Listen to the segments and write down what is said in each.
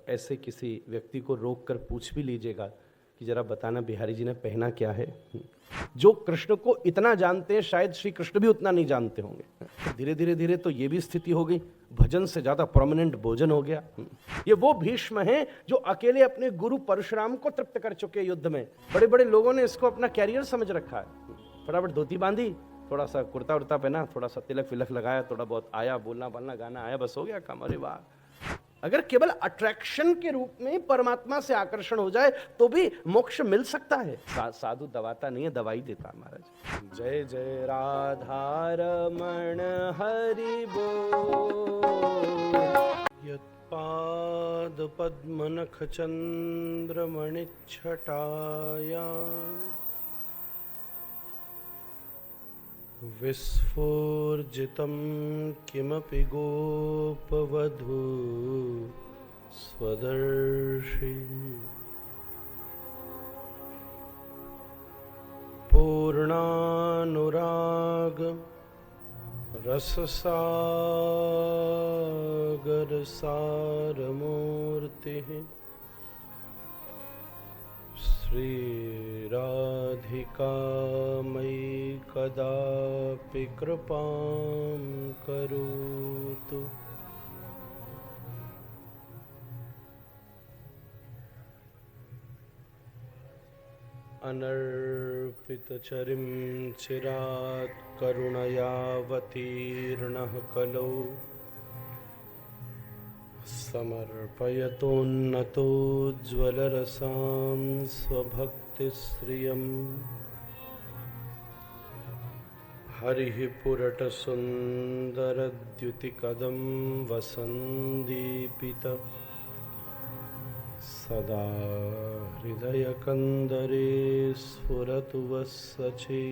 ऐसे किसी व्यक्ति को रोक कर पूछ भी लीजिएगा कि जरा बताना बिहारी जी ने पहना क्या है। जो कृष्ण को इतना जानते हैं शायद श्री कृष्ण भी उतना नहीं जानते होंगे। धीरे धीरे धीरे तो ये भी स्थिति हो गई, भजन से ज्यादा प्रोमिनेंट भोजन हो गया। ये वो भीष्म हैं जो अकेले अपने गुरु परशुराम को तृप्त कर चुके युद्ध में। बड़े बड़े लोगों ने इसको अपना कैरियर समझ रखा है। फटाफट धोती बांधी, थोड़ा सा कुर्ता उर्ता पहना, थोड़ा सा तिलक विलक लगाया, थोड़ा बहुत आया, बोलना बोलना गाना आया, बस हो गया काम। अरे वाह, अगर केवल अट्रैक्शन के रूप में परमात्मा से आकर्षण हो जाए तो भी मोक्ष मिल सकता है। साधु दवाता नहीं है, दवाई देता महाराज। जय जय राधा रमण हरि बोल। यत्पाद पद्म नख चंद्रमणि छटाया विस्फूर्जितं किमपि गोपवधू स्वदर्शी पूर्णानुराग रससागर सारमूर्तिः श्री राधिका मयि कदापि कृपां करोतु। अनर्पितचरिं चिरात् करुणयावतीर्णः कलौ समर्पयतोन्नतोज्ज्वलरसां स्वभक्तिश्रियम् हरिः पुरटसुन्दरद्युतिकदं वसन्दीपित सदा हृदयकन्दरे स्फुरतु वः सचीनन्दनः।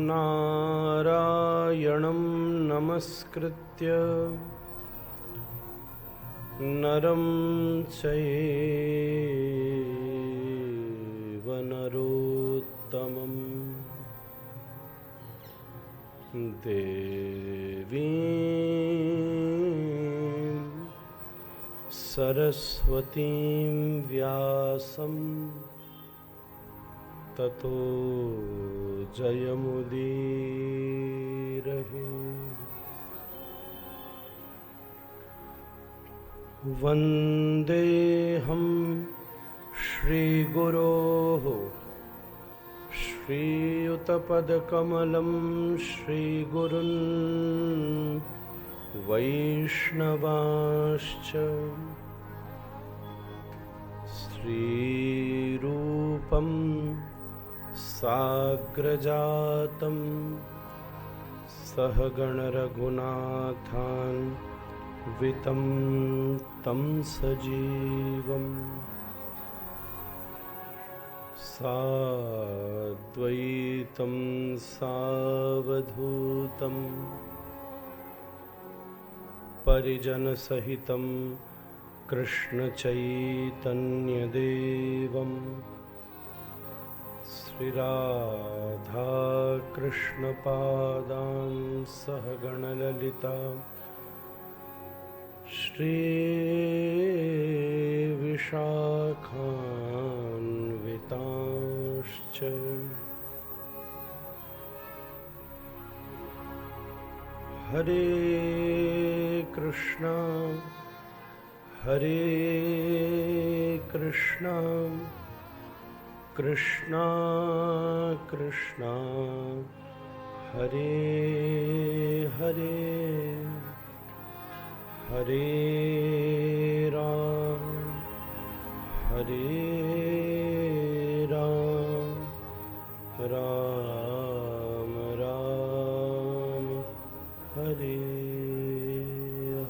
नारायणं नमस्कृत्य नरं चैव नरोत्तमं देवीं सरस्वतीं व्यासं ततो जयमुदीरहे। वन्देऽहं श्रीगुरोः श्रीयुतपदकमलं श्रीगुरुन् वैष्णवांश्च श्रीरूपं साग्रजातं सहगणरघुनाथान्वितं तं सजीवम् साद्वैतं सावधूतं परिजनसहितं कृष्णचैतन्यदेवम् श्रीराधाकृष्णपादान् सहगणललिता श्रीविशाखान्वितांश्च हरे कृष्णा कृष्णा कृष्णा हरे हरे हरे राम राम राम हरे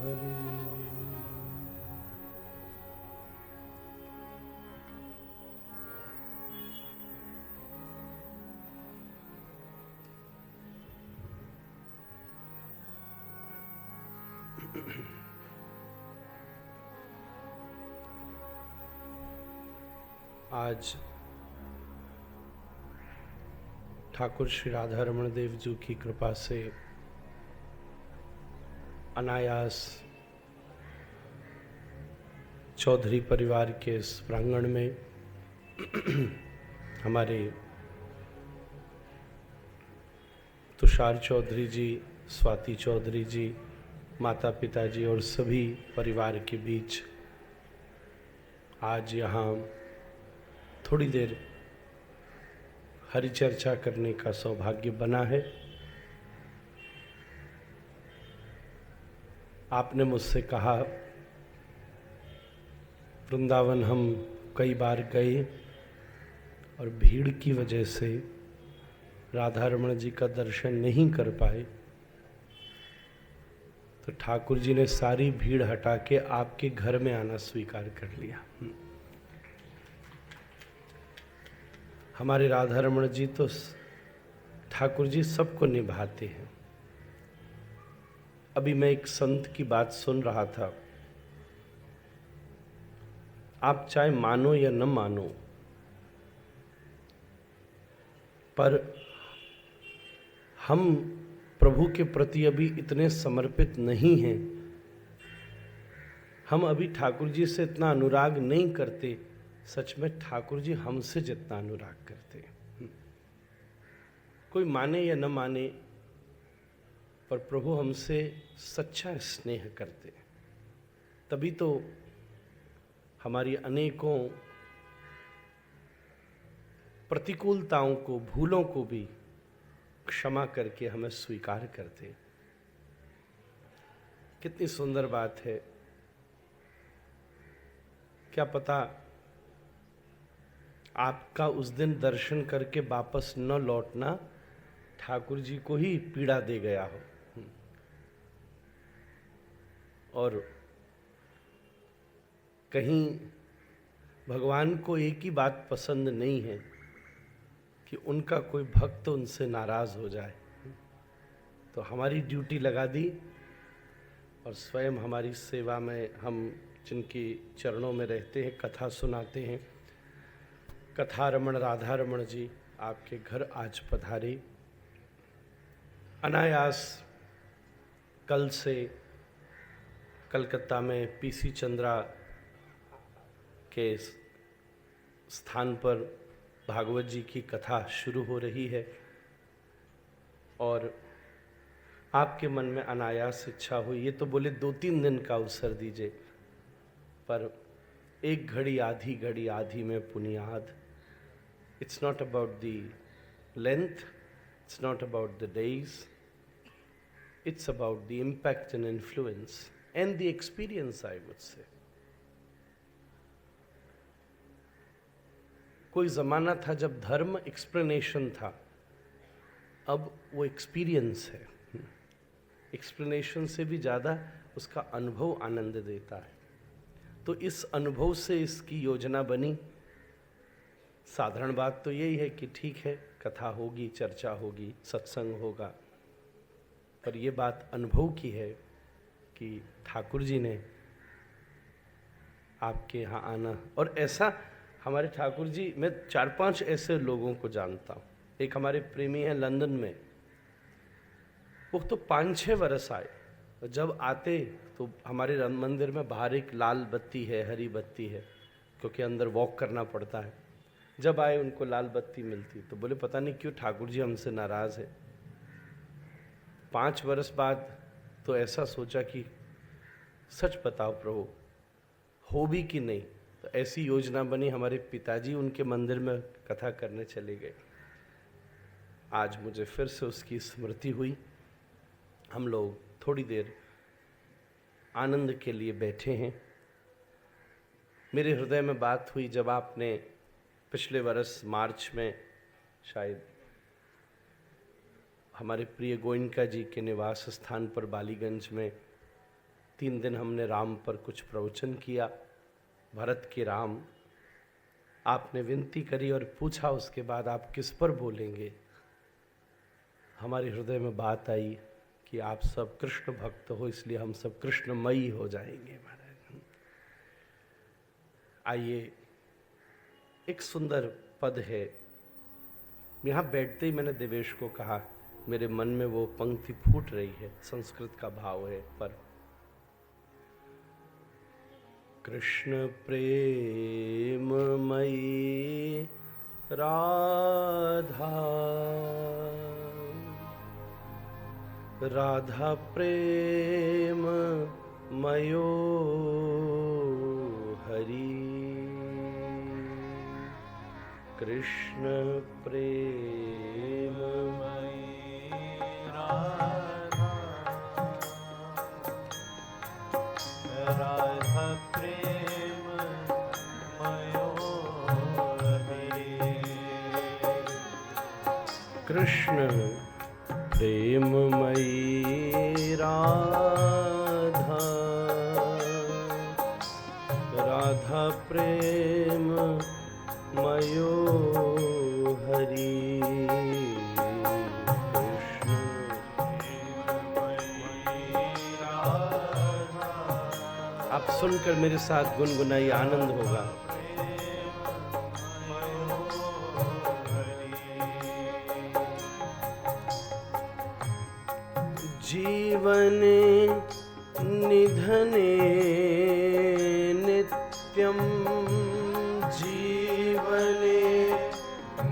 हरे। आज ठाकुर श्री राधा रमण देव जी की कृपा से अनायास चौधरी परिवार के इस प्रांगण में हमारे तुषार चौधरी जी, स्वाति चौधरी जी, माता पिता जी और सभी परिवार के बीच आज यहाँ थोड़ी देर हरि चर्चा करने का सौभाग्य बना है। आपने मुझसे कहा, वृंदावन हम कई बार गए और भीड़ की वजह से राधा रमण जी का दर्शन नहीं कर पाए, तो ठाकुर जी ने सारी भीड़ हटा के आपके घर में आना स्वीकार कर लिया। हमारे राधा रमण जी तो ठाकुर जी सबको निभाते हैं। अभी मैं एक संत की बात सुन रहा था, आप चाहे मानो या न मानो, पर हम प्रभु के प्रति अभी इतने समर्पित नहीं हैं, हम अभी ठाकुर जी से इतना अनुराग नहीं करते। सच में ठाकुर जी हमसे जितना अनुराग करते हैं। कोई माने या न माने, पर प्रभु हमसे सच्चा स्नेह करते हैं। तभी तो हमारी अनेकों प्रतिकूलताओं को, भूलों को भी क्षमा करके हमें स्वीकार करते। कितनी सुंदर बात है। क्या पता आपका उस दिन दर्शन करके वापस न लौटना ठाकुर जी को ही पीड़ा दे गया हो। और कहीं भगवान को एक ही बात पसंद नहीं है कि उनका कोई भक्त उनसे नाराज हो जाए। तो हमारी ड्यूटी लगा दी और स्वयं हमारी सेवा में हम जिनकी चरणों में रहते हैं, कथा सुनाते हैं। कथा रमण राधा रमण जी आपके घर आज पधारे। अनायास कल से कलकत्ता में पीसी चंद्रा के स्थान पर भागवत जी की कथा शुरू हो रही है और आपके मन में अनायास इच्छा हुई, ये तो बोले 2-3 दिन का अवसर दीजिए, पर एक घड़ी आधी में पुनियाद। It's not about the length, it's not about the days, it's about the impact and influence and the experience, I would say. कोई ज़माना था जब धर्म एक्सप्लेनेशन था, अब वो एक्सपीरियंस है। एक्सप्लेनेशन से भी ज़्यादा उसका अनुभव आनंद देता है। तो इस अनुभव से इसकी योजना बनी। साधारण बात तो यही है कि ठीक है, कथा होगी, चर्चा होगी, सत्संग होगा, पर ये बात अनुभव की है कि ठाकुर जी ने आपके यहाँ आना। और ऐसा हमारे ठाकुर जी, मैं 4-5 ऐसे लोगों को जानता हूँ। एक हमारे प्रेमी हैं लंदन में, वो तो 5-6 वर्ष आए। जब आते तो हमारे मंदिर में बाहर एक लाल बत्ती है, हरी बत्ती है, क्योंकि अंदर वॉक करना पड़ता है। जब आए उनको लाल बत्ती मिलती तो बोले पता नहीं क्यों ठाकुर जी हमसे नाराज़ है। 5 वर्ष बाद तो ऐसा सोचा कि सच बताओ प्रभु, हो भी कि नहीं। तो ऐसी योजना बनी, हमारे पिताजी उनके मंदिर में कथा करने चले गए। आज मुझे फिर से उसकी स्मृति हुई। हम लोग थोड़ी देर आनंद के लिए बैठे हैं। मेरे हृदय में बात हुई जब आपने पिछले वर्ष मार्च में शायद हमारे प्रिय गोयनका जी के निवास स्थान पर बालीगंज में 3 दिन हमने राम पर कुछ प्रवचन किया, भरत के राम। आपने विनती करी और पूछा उसके बाद आप किस पर बोलेंगे। हमारे हृदय में बात आई कि आप सब कृष्ण भक्त हो, इसलिए हम सब कृष्णमयी हो जाएंगे महाराज। आइए, एक सुंदर पद है। यहाँ बैठते ही मैंने देवेश को कहा, मेरे मन में वो पंक्ति फूट रही है, संस्कृत का भाव है, पर कृष्ण प्रेममयी राधा, राधा प्रेम मयो हरि, कृष्ण प्रेममयी राधा, राधा प्रेम मयो हरि, कृष्ण प्रेममयी राधा, राधा प्रेम मयो हरि, कृष्ण प्रेममयी राधा। आप सुनकर मेरे साथ गुनगुनाइए, आनंद होगा। जीवने निधने नित्यं, जीवने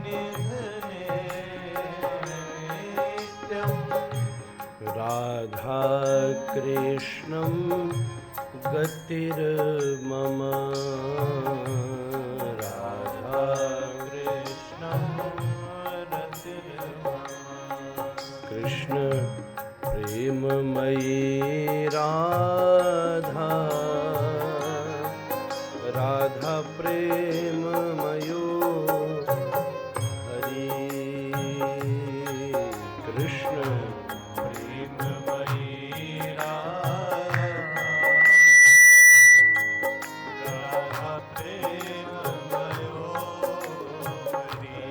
निधने नित्यं, राधा कृष्णं गतिर्मम, राधा कृष्णं गतिर्मम, कृष्ण प्रेममयी राधा, राधा प्रेम मयो हरि, कृष्ण प्रेममयी राधा, राधा प्रेम मयो हरि।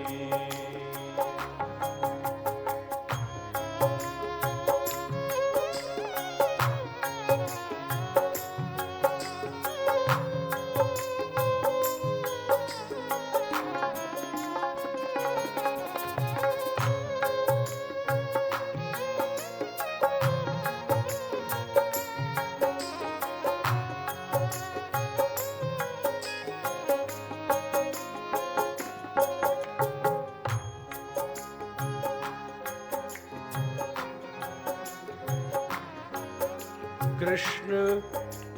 कृष्ण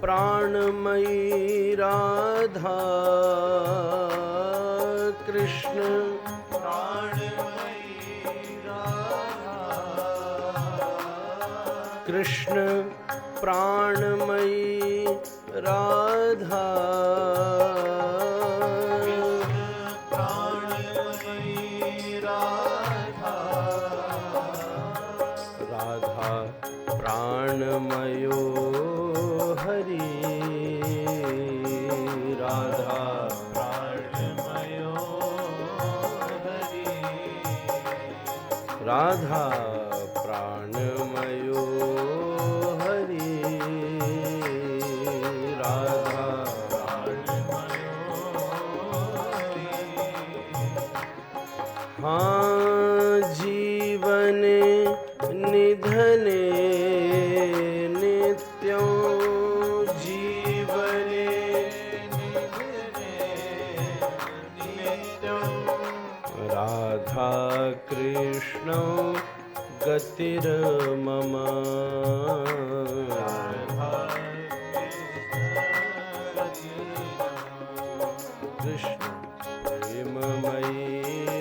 प्राणमयी राधा, कृष्ण प्राणमयी राधा, कृष्ण प्राणमयी राधा, प्राणमयी राधा, राधा प्राणमयो हरि, राधा प्राणमयो हरि, राधा प्राणमयो हरि, राधा प्राणमयो हरि। हाँ जीवने निधने नित्यं, जीवने निधने नित्यं, राधा कृष्ण गतिर्मम, राधा कृष्ण प्रेममयी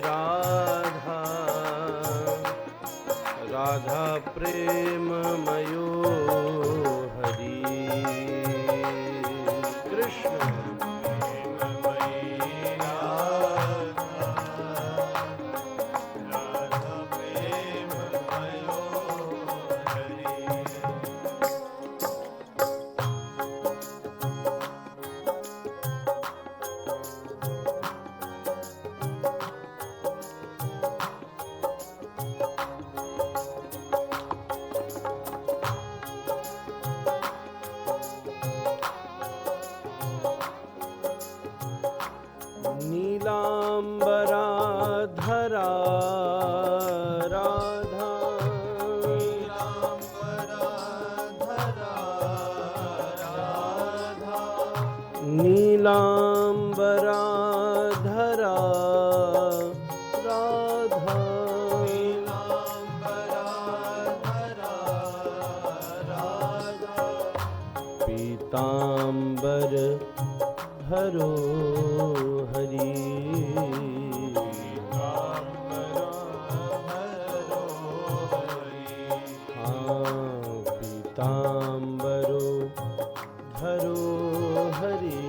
राधा, राधा प्रेम मयो हरि, कृष्ण प्रेममयी राधा, राधा प्रेम मयो हरि। नीलांबराधरा राधा पीतांबर हरो हरि पीतांबरो धरो हरि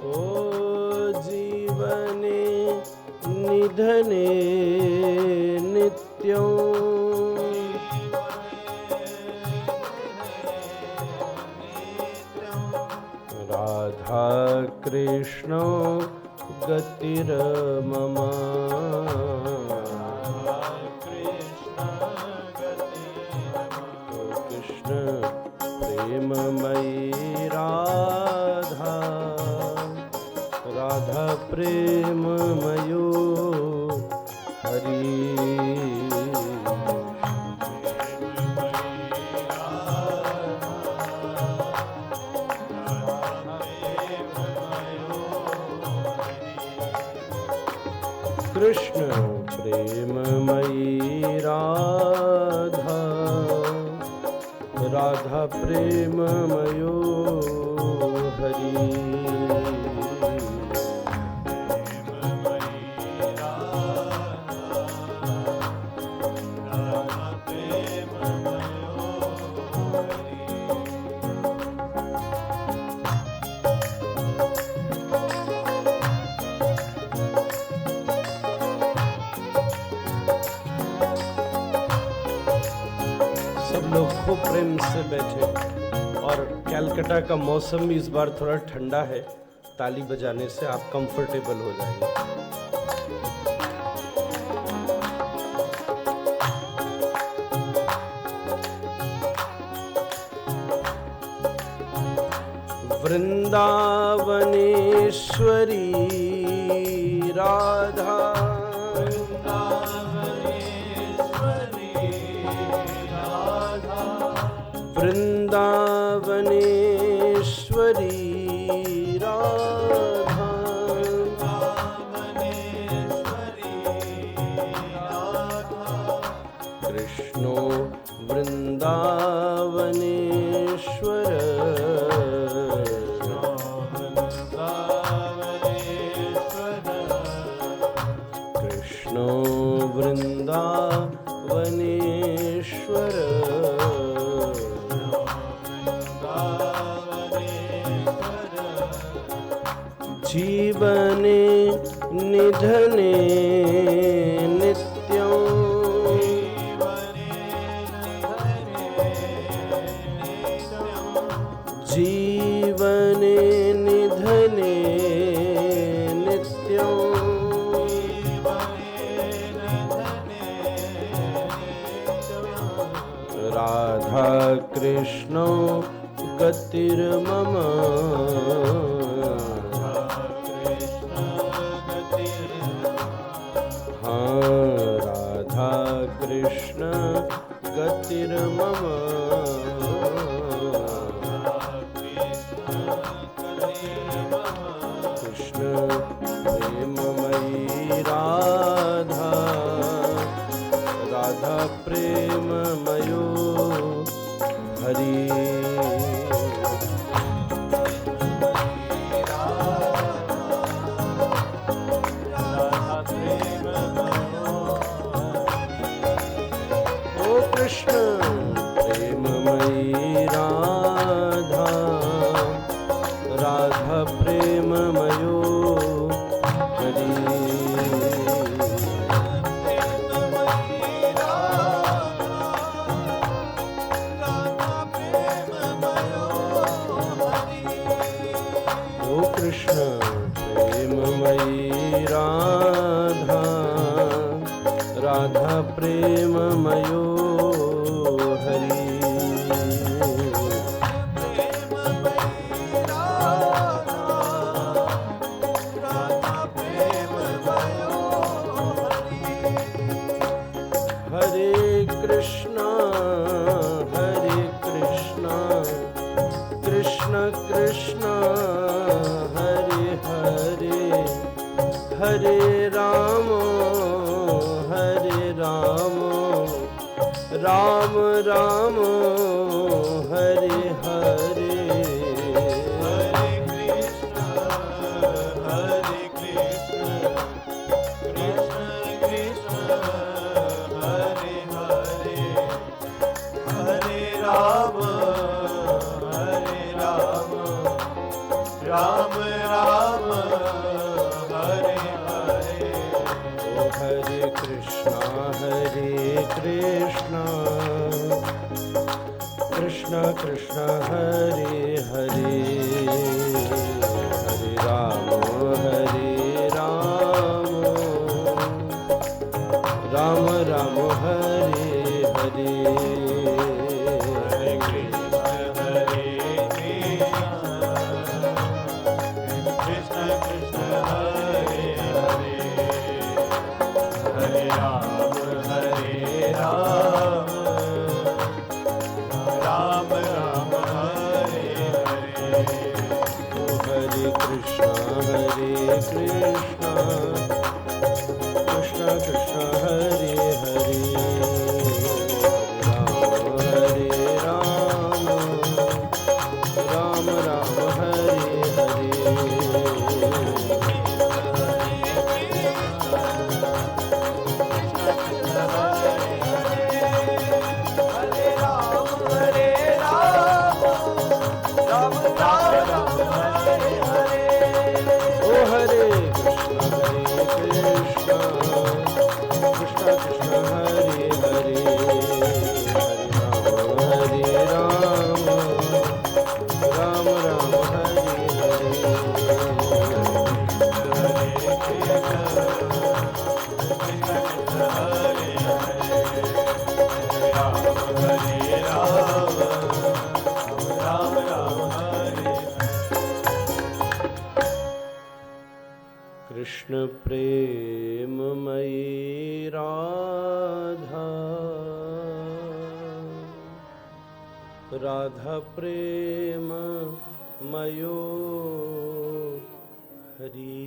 ओ जीवने निधने नित्यं राधा कृष्ण गतिर्मम कृष्ण प्रेममयी राधा राधा प्रेममयो हरि कृष्ण प्रेममयी राधा राधा प्रेममयो हरि लोग खूब प्रेम से बैठे और कलकत्ता का मौसम भी इस बार थोड़ा ठंडा है, ताली बजाने से आप कंफर्टेबल हो जाएंगे। वृंदावनेश्वरी राधा वृंदावनेश्वरी राधा कृष्णो वृंदावनेश्वर कृष्णो वृंदावनेश्वर जीवने निधने नित्यं जीवने निधने नित्यं राधा कृष्ण गतिर्मम राधा कृष्ण गतिर्मम कृष्ण प्रेममयी राधा राधा प्रेममयो हरि कृष्ण प्रेममयी राधा राधा प्रेममयो हरि ओ कृष्ण प्रेममयी राधा राधा प्रेममयो हरि हरे कृष्णा राम राम हरे हरे राम राम हरे हरे हरे कृष्णा कृष्णा कृष्णा हरे हरे हरे राम राम राम हरे हरे कृष्णा कृष्णा हरे हरे राम राम हरे हरे कृष्ण प्रेममयी राधा राधा प्रेम मयो हरि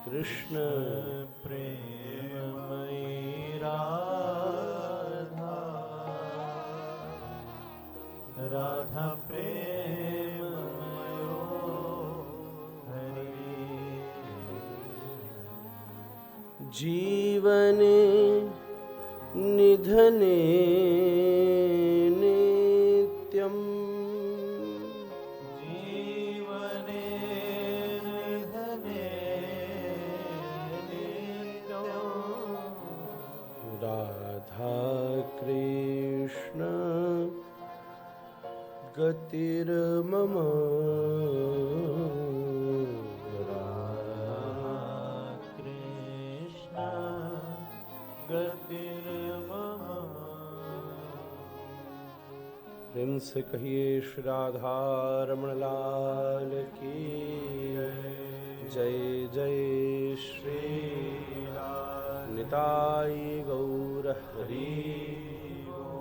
कृष्ण प्रेममयी राधा राधा प्रेममयो हरि जीवने निधने नित्यं जीवने निधने नित्यं राधा कृष्ण गतिर्मम प्रेम से कहिए श्री राधा रमण लाल की जय जय श्री निताई गौर हरि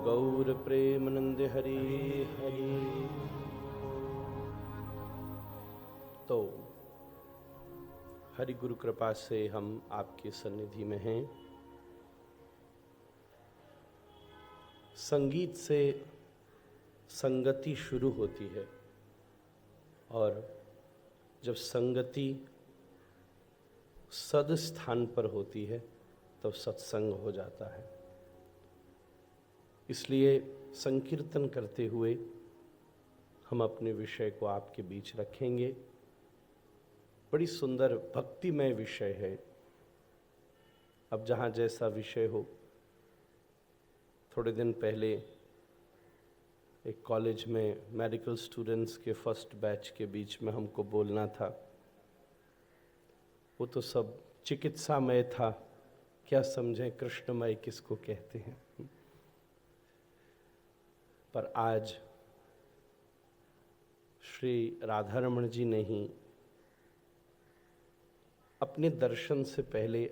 गौर प्रेमानंद हरि हरि। तो हरि गुरु कृपा से हम आपकी सन्निधि में हैं। संगीत से संगति शुरू होती है और जब संगति सद स्थान पर होती है तब सत्संग हो जाता है। इसलिए संकीर्तन करते हुए हम अपने विषय को आपके बीच रखेंगे। बड़ी सुंदर भक्तिमय विषय है। अब जहाँ जैसा विषय हो। थोड़े दिन पहले एक कॉलेज में मेडिकल स्टूडेंट्स के फर्स्ट बैच के बीच में हमको बोलना था। वो तो सब चिकित्सामय था, क्या समझें कृष्णमय किसको कहते हैं। पर आज श्री राधारमण जी ने ही अपने दर्शन से पहले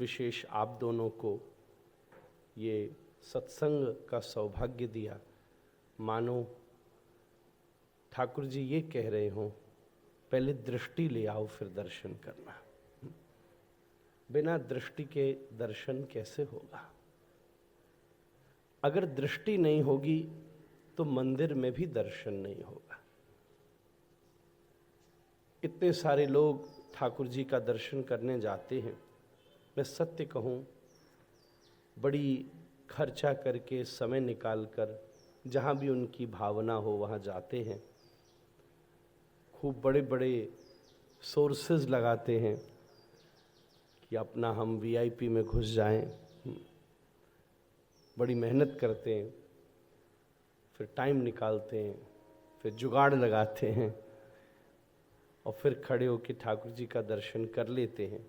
विशेष आप दोनों को ये सत्संग का सौभाग्य दिया। मानो ठाकुर जी ये कह रहे हों, पहले दृष्टि ले आओ फिर दर्शन करना। बिना दृष्टि के दर्शन कैसे होगा? अगर दृष्टि नहीं होगी तो मंदिर में भी दर्शन नहीं होगा। इतने सारे लोग ठाकुर जी का दर्शन करने जाते हैं। मैं सत्य कहूँ, बड़ी खर्चा करके समय निकाल कर जहाँ भी उनकी भावना हो वहाँ जाते हैं। खूब बड़े बड़े सोर्सेज लगाते हैं कि अपना हम वीआईपी में घुस जाएं। बड़ी मेहनत करते हैं, फिर टाइम निकालते हैं, फिर जुगाड़ लगाते हैं और फिर खड़े होकर ठाकुर जी का दर्शन कर लेते हैं।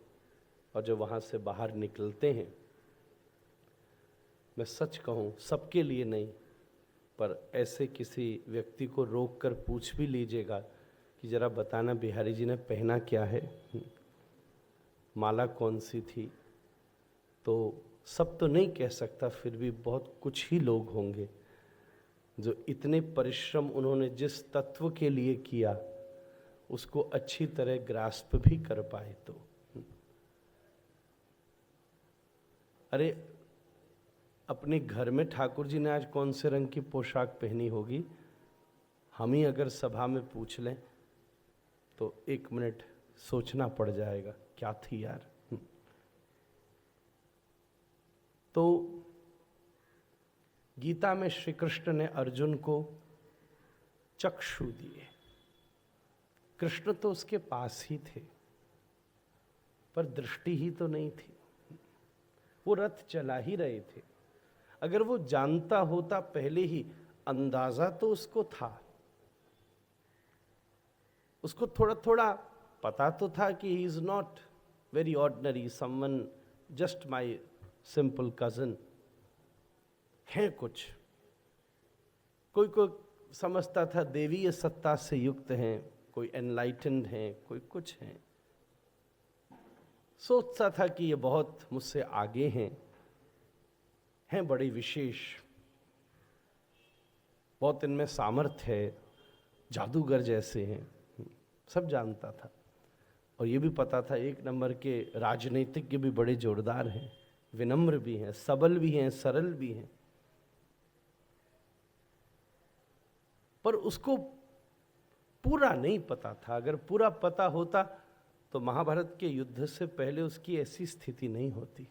और जब वहाँ से बाहर निकलते हैं, मैं सच कहूँ, सबके लिए नहीं, पर ऐसे किसी व्यक्ति को रोक कर पूछ भी लीजिएगा कि जरा बताना बिहारी जी ने पहना क्या है, माला कौन सी थी, तो सब तो नहीं कह सकता, फिर भी बहुत कुछ ही लोग होंगे जो इतने परिश्रम उन्होंने जिस तत्व के लिए किया उसको अच्छी तरह ग्रास्प भी कर पाए। तो अरे अपने घर में ठाकुर जी ने आज कौन से रंग की पोशाक पहनी होगी, हम ही अगर सभा में पूछ लें तो 1 मिनट सोचना पड़ जाएगा, क्या थी यार। तो गीता में श्री कृष्ण ने अर्जुन को चक्षु दिए। कृष्ण तो उसके पास ही थे, पर दृष्टि ही तो नहीं थी। वो रथ चला ही रहे थे। अगर वो जानता होता पहले ही, अंदाजा तो उसको था, उसको थोड़ा थोड़ा पता तो था कि he is not very ordinary someone, just my simple cousin है। कुछ कोई कोई समझता था देवीय सत्ता से युक्त हैं, कोई एनलाइटेंड हैं, कोई कुछ हैं। सोचता था कि ये बहुत मुझसे आगे हैं बड़े विशेष, बहुत इनमें सामर्थ्य है, जादूगर जैसे हैं। सब जानता था। और ये भी पता था 1 नंबर के राजनीतिज्ञ भी बड़े जोरदार हैं, विनम्र भी हैं, सबल भी हैं, सरल भी हैं। पर उसको पूरा नहीं पता था। अगर पूरा पता होता तो महाभारत के युद्ध से पहले उसकी ऐसी स्थिति नहीं होती।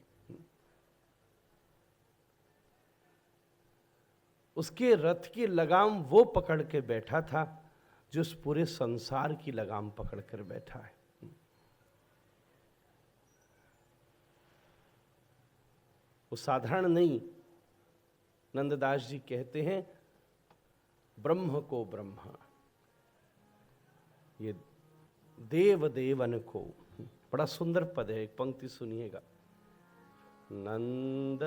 उसके रथ की लगाम वो पकड़ के बैठा था जो उस पूरे संसार की लगाम पकड़ कर बैठा है। वो साधारण नहीं। नंददास जी कहते हैं, ब्रह्म को ब्रह्मा, ये देव देवन को। बड़ा सुंदर पद है, एक पंक्ति सुनिएगा। नंद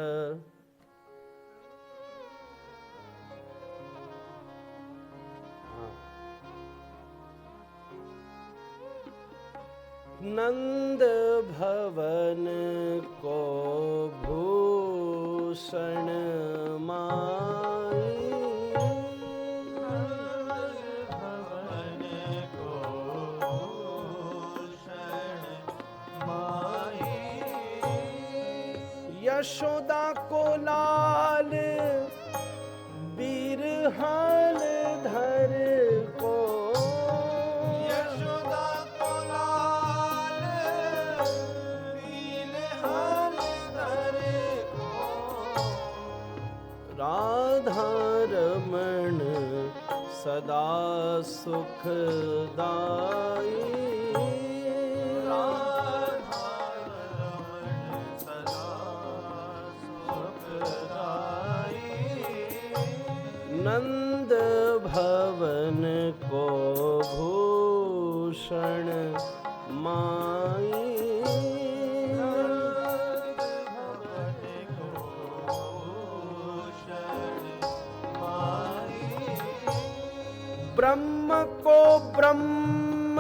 नंद भवन को भूषण माई, यशोदा को लाल बिरहान धर को, यशोदा को लाल बिरहान धर को, राधा रमण सदा सुखदाई, नंद भवन को भूषण माई, ब्रह्म को ब्रह्म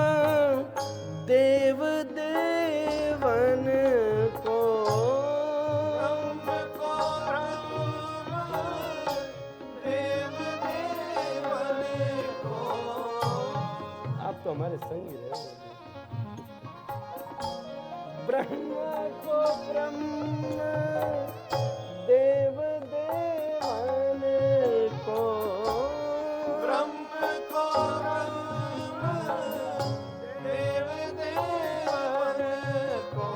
देव देवन को, तो हमारे संग ही रहे। ब्रह्म को ब्रह्म, देव देवन को ब्रह्म को ब्रह्म, देव देवन को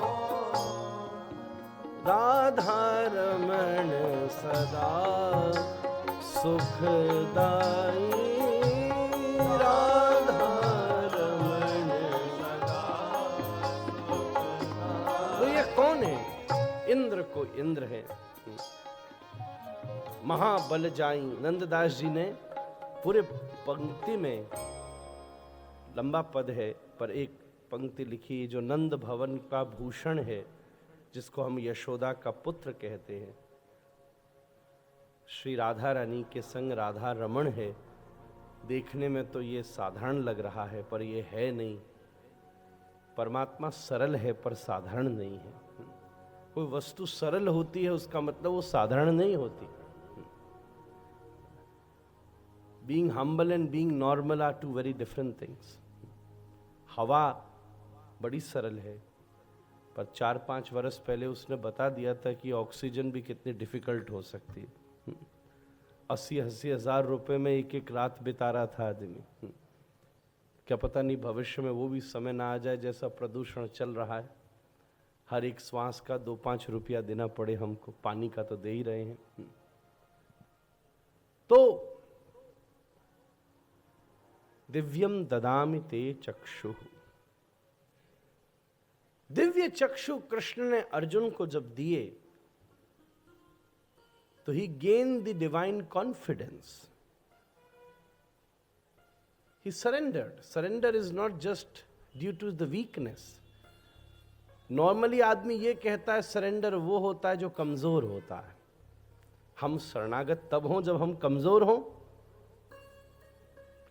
राधा रमण सदा सुखदाई, राधा रमण सदा तो ये कौन है? इंद्र को इंद्र है। महाबल जाई, नंददास जी ने पूरे पंक्ति में, लंबा पद है पर एक पंक्ति लिखी जो नंद भवन का भूषण है, जिसको हम यशोदा का पुत्र कहते हैं। श्री राधा रानी के संग राधा रमण है। देखने में तो ये साधारण लग रहा है पर ये है नहीं। परमात्मा सरल है पर साधारण नहीं है। कोई वस्तु सरल होती है उसका मतलब वो साधारण नहीं होती। Being humble and being normal are two very different things. हवा बड़ी सरल है पर 4-5 वर्ष पहले उसने बता दिया था कि ऑक्सीजन भी कितनी डिफिकल्ट हो सकती है। 80-80 हजार रुपए में एक रात बिता रहा था आदमी। क्या पता नहीं भविष्य में वो भी समय ना आ जाए जैसा प्रदूषण चल रहा है। हर एक श्वास का 2-5 रुपया देना पड़े हमको। पानी का तो दे ही रहे हैं। तो दिव्यम ददामि ते चक्षु, दिव्य चक्षु कृष्ण ने अर्जुन को जब दिए तो he gain the divine confidence, he surrendered. Surrender is not just due to the weakness. Normally आदमी ये कहता है सरेंडर वो होता है जो कमजोर होता है। हम शरणागत तब हों जब हम कमजोर हों।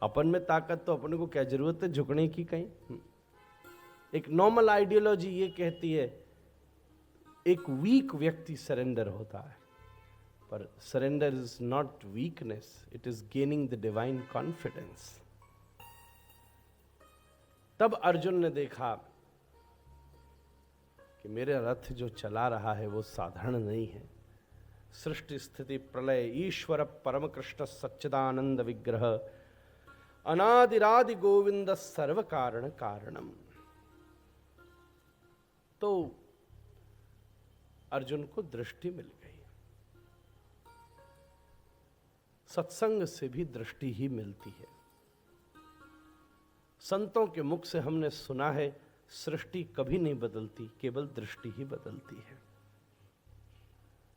अपन में ताकत तो अपने को क्या जरूरत है झुकने की कहीं। एक नॉर्मल आइडियोलॉजी ये कहती है एक वीक व्यक्ति सरेंडर होता है, पर surrender is not weakness, it is gaining the divine confidence. तब अर्जुन ने देखा कि मेरे रथ जो चला रहा है वो साधारण नहीं है। सृष्टि स्थिति प्रलय ईश्वर परम कृष्ण सच्चिदानंद विग्रह अनादिरादि गोविंद सर्व कारण कारणम। तो अर्जुन को दृष्टि मिल गई। सत्संग से भी दृष्टि ही मिलती है। संतों के मुख से हमने सुना है सृष्टि कभी नहीं बदलती, केवल दृष्टि ही बदलती है।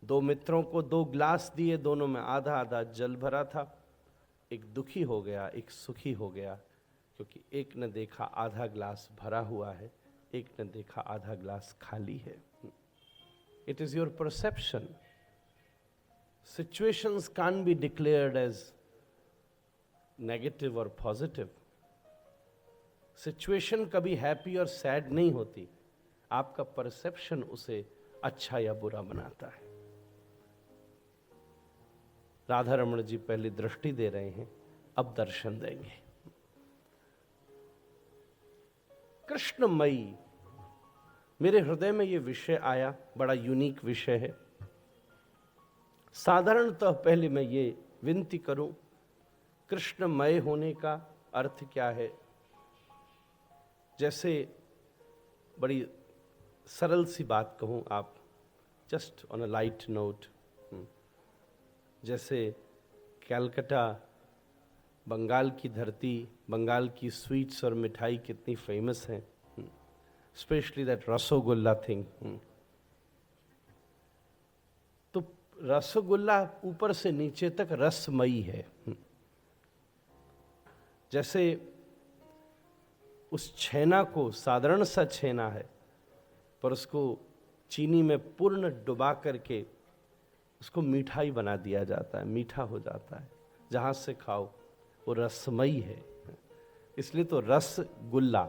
2 मित्रों को 2 गिलास दिए, दोनों में आधा आधा जल भरा था। एक दुखी हो गया, एक सुखी हो गया, क्योंकि एक ने देखा आधा गिलास भरा हुआ है, एक ने देखा आधा गिलास खाली है। It is your perception. Situations can be declared as negative और पॉजिटिव। सिचुएशन कभी हैप्पी और सैड नहीं होती, आपका परसेप्शन उसे अच्छा या बुरा बनाता है। राधा रमण जी पहले दृष्टि दे रहे हैं, अब दर्शन देंगे। कृष्णमयी, मेरे हृदय में यह विषय आया, बड़ा यूनिक विषय है। साधारणतः पहले मैं ये विनती करूं, कृष्णमय होने का अर्थ क्या है। जैसे बड़ी सरल सी बात कहूं, आप just on a light note, जैसे कलकत्ता, बंगाल की धरती, बंगाल की स्वीट्स और मिठाई कितनी फेमस हैं, स्पेशली दैट रसोगुल्ला थिंग। तो रसगुल्ला ऊपर से नीचे तक रसमयी है। जैसे उस छेना को, साधारण सा छेना है पर उसको चीनी में पूर्ण डुबा करके उसको मिठाई बना दिया जाता है, मीठा हो जाता है। जहां से खाओ वो रसमयी है, इसलिए तो रसगुल्ला।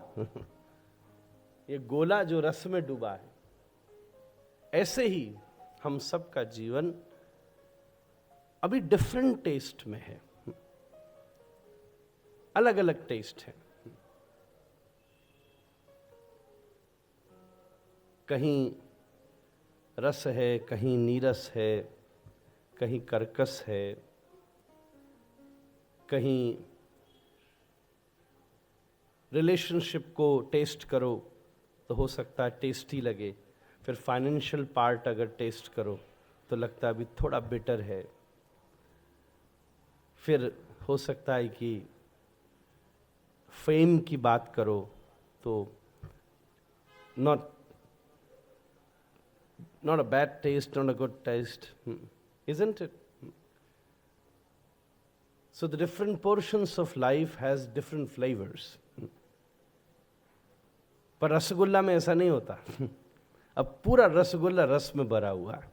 ये गोला जो रस में डूबा है। ऐसे ही हम सबका जीवन अभी डिफरेंट टेस्ट में है, अलग अलग टेस्ट है। कहीं रस है, कहीं नीरस है, कहीं कर्कश है, कहीं रिलेशनशिप को टेस्ट करो तो हो सकता है टेस्टी लगे, फिर फाइनेंशियल पार्ट अगर टेस्ट करो तो लगता है अभी थोड़ा बिटर है, फिर हो सकता है कि फेम की बात करो तो not a bad taste, not a good taste, isn't it? So the different portions of life has different flavors. पर रसगुल्ला में ऐसा नहीं होता। अब पूरा रसगुल्ला रस में भरा हुआ है।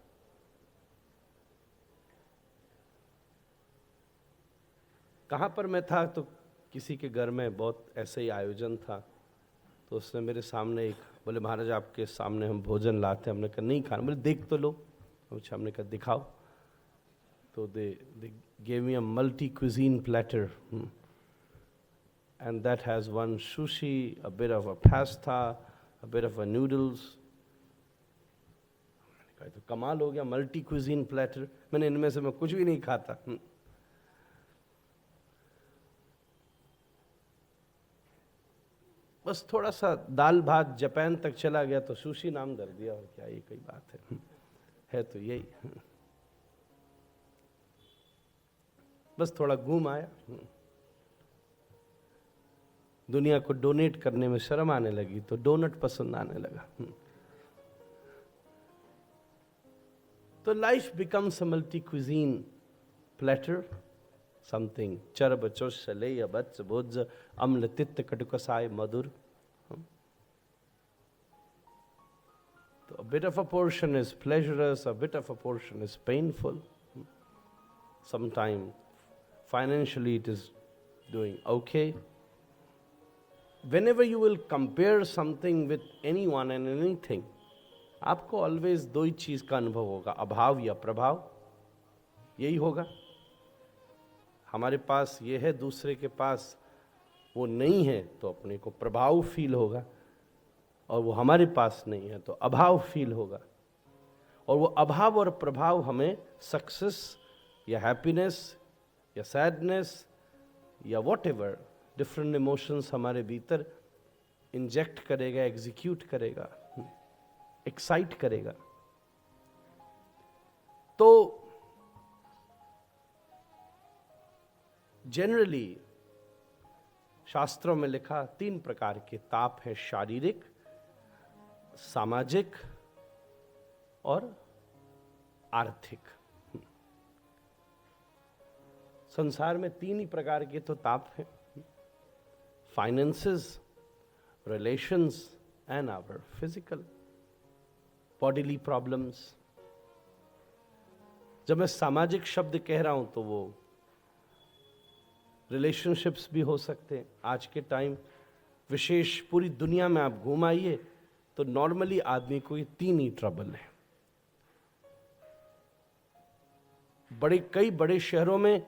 कहाँ पर मैं था तो किसी के घर में बहुत ऐसे ही आयोजन था, तो उसने मेरे सामने एक बोले महाराज आपके सामने हम भोजन लाते हैं। हमने कहा नहीं खाना। बोले देख तो लो। अच्छा, हमने कहा दिखाओ। तो दे gave me a multi cuisine platter, and that has one sushi, a bit of a pasta, a bit of a noodles. मैंने कहा तो कमाल हो गया, मल्टी क्विजीन प्लेटर। मैंने इनमें से मैं कुछ भी नहीं खाता। बस थोड़ा सा दाल भात जापान तक चला गया तो सुशी नाम धर दिया, और क्या ये कोई बात है तो यही। बस थोड़ा घूम आया। दुनिया को डोनेट करने में शर्म आने लगी तो डोनट पसंद आने लगा। तो life becomes a multi cuisine platter, something चरब चोष लेय बत्स भोज अम्ल तित्त कटुकसाय मधुर। So a bit of a portion is pleasurous, a bit of a portion is painful. Sometimes financially it is doing okay. Whenever you will compare something with anyone and anything, आपको always दो ही चीज का अनुभव होगा, अभाव या प्रभाव। यही होगा। हमारे पास ये है, दूसरे के पास वो नहीं है, तो अपने को प्रभाव फील होगा, और वो हमारे पास नहीं है तो अभाव फील होगा। और वो अभाव और प्रभाव हमें सक्सेस या हैप्पीनेस या सैडनेस या व्हाटएवर डिफरेंट इमोशंस हमारे भीतर इंजेक्ट करेगा, एग्जीक्यूट करेगा, एक्साइट करेगा। तो जनरली शास्त्रों में लिखा 3 प्रकार के ताप है, शारीरिक, सामाजिक और आर्थिक। संसार में 3 ही प्रकार के तो ताप हैं, finances, relations and our physical bodily problems. जब मैं सामाजिक शब्द कह रहा हूं तो वो रिलेशनशिप्स भी हो सकते हैं। आज के टाइम विशेष पूरी दुनिया में आप घूम आइए तो नॉर्मली आदमी को ये 3 ही ट्रबल है। कई बड़े शहरों में,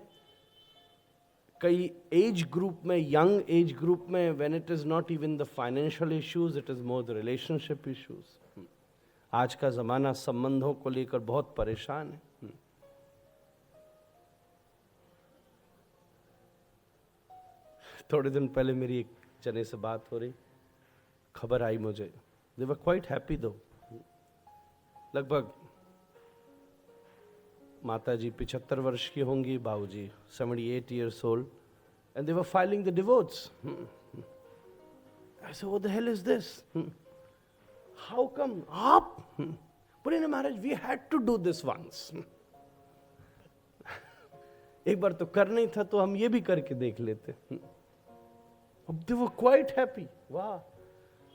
कई एज ग्रुप में, यंग एज ग्रुप में, when it is not even the financial issues, it is more the relationship issues. आज का जमाना संबंधों को लेकर बहुत परेशान है। थोड़े दिन पहले मेरी एक जने से बात हो रही, खबर आई मुझे, they were quite happy though। लगभग माता जी 75 वर्ष की होंगी, बाबूजी 78 years old, and they were filing the divorce। I said, what the hell is this? How come? आप? बोले ना महाराज, we had to do this once। एक बार तो करना ही था तो हम ये भी करके देख लेते। अब they were quite happy। वाह।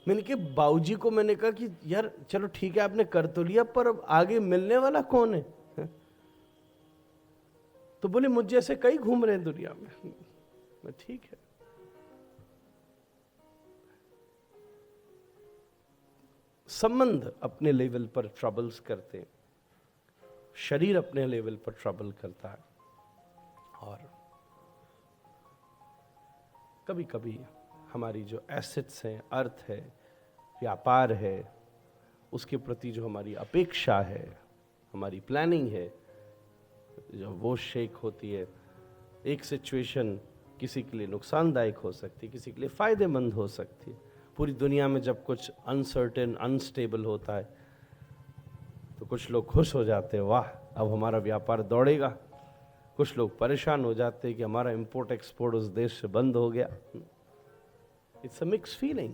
मैंने कहा बाबूजी को, मैंने कहा कि यार चलो ठीक है आपने कर तो लिया, पर अब आगे मिलने वाला कौन है? तो बोले मुझ जैसे कई घूम रहे हैं दुनिया में। मैं ठीक है। संबंध अपने लेवल पर ट्रबल्स करते हैं, शरीर अपने लेवल पर ट्रबल करता है, और कभी कभी हमारी जो एसेट्स हैं, अर्थ है, व्यापार है, उसके प्रति जो हमारी अपेक्षा है, हमारी प्लानिंग है, जब वो शेक होती है, एक सिचुएशन किसी के लिए नुकसानदायक हो सकती है, किसी के लिए फायदेमंद हो सकती है। पूरी दुनिया में जब कुछ अनसर्टेन, अनस्टेबल होता है तो कुछ लोग खुश हो जाते हैं, वाह अब हमारा व्यापार दौड़ेगा। कुछ लोग परेशान हो जाते हैं कि हमारा इंपोर्ट एक्सपोर्ट उस देश से बंद हो गया। It's a mix feeling.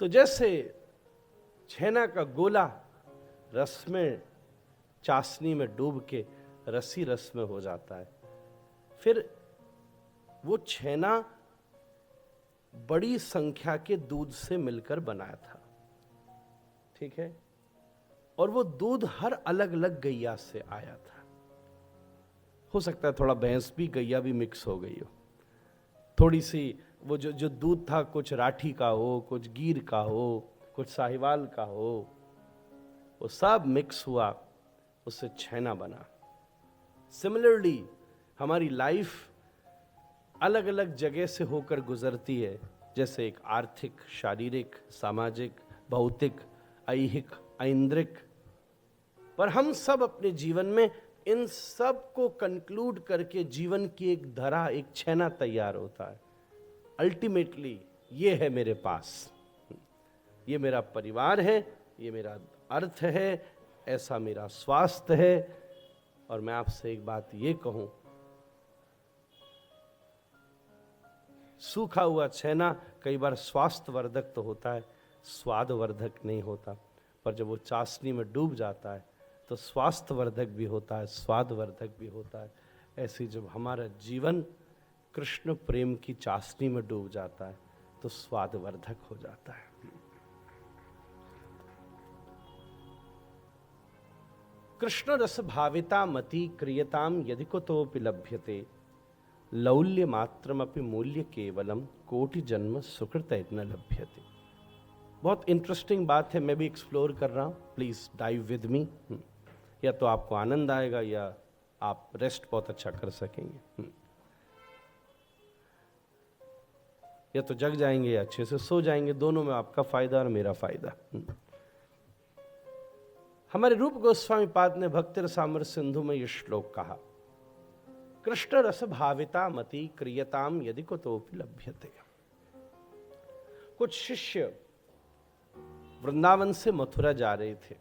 तो जैसे छेना का गोला रस में, चाशनी में डूब के रसी रस में हो जाता है, फिर वो छेना बड़ी संख्या के दूध से मिलकर बनाया था, ठीक है, और वो दूध हर अलग अलग गैया से आया था। हो सकता है थोड़ा भैंस भी गैया भी मिक्स हो गई हो, थोड़ी सी वो जो दूध था कुछ राठी का हो, कुछ गीर का हो, कुछ साहिवाल का हो, वो सब मिक्स हुआ, उससे छेना बना। सिमिलरली हमारी लाइफ अलग अलग जगह से होकर गुजरती है, जैसे एक आर्थिक, शारीरिक, सामाजिक, भौतिक, ऐहिक, ऐन्द्रिक, पर हम सब अपने जीवन में इन सब को कंक्लूड करके जीवन की एक धरा, एक छेना तैयार होता है। अल्टीमेटली ये है मेरे पास, ये मेरा परिवार है, ये मेरा अर्थ है, ऐसा मेरा स्वास्थ्य है। और मैं आपसे एक बात ये कहूं, सूखा हुआ छेना कई बार स्वास्थ्यवर्धक तो होता है, स्वादवर्धक नहीं होता, पर जब वो चाशनी में डूब जाता है तो स्वास्थ्यवर्धक भी होता है, स्वादवर्धक भी होता है। ऐसी जब हमारा जीवन कृष्ण प्रेम की चाशनी में डूब जाता है तो स्वादवर्धक हो जाता है। कृष्ण रस भाविता मति क्रियताम यदि कुतोपि लभ्यते, लौल्य मात्रमपि मूल्य केवलम कोटि जन्म सुकृत न लभ्यते। बहुत इंटरेस्टिंग बात है, मैं भी एक्सप्लोर कर रहा हूं, प्लीज डाइव विद मी। या तो आपको आनंद आएगा या आप रेस्ट बहुत अच्छा कर सकेंगे, या तो जग जाएंगे या अच्छे से सो जाएंगे, दोनों में आपका फायदा और मेरा फायदा। हमारे रूप गोस्वामी पाद ने भक्ति रसामृत सिंधु में यह श्लोक कहा, कृष्ण रस भाविता मति क्रियताम यदि कुतोपि लभ्यते। कुछ शिष्य वृंदावन से मथुरा जा रहे थे,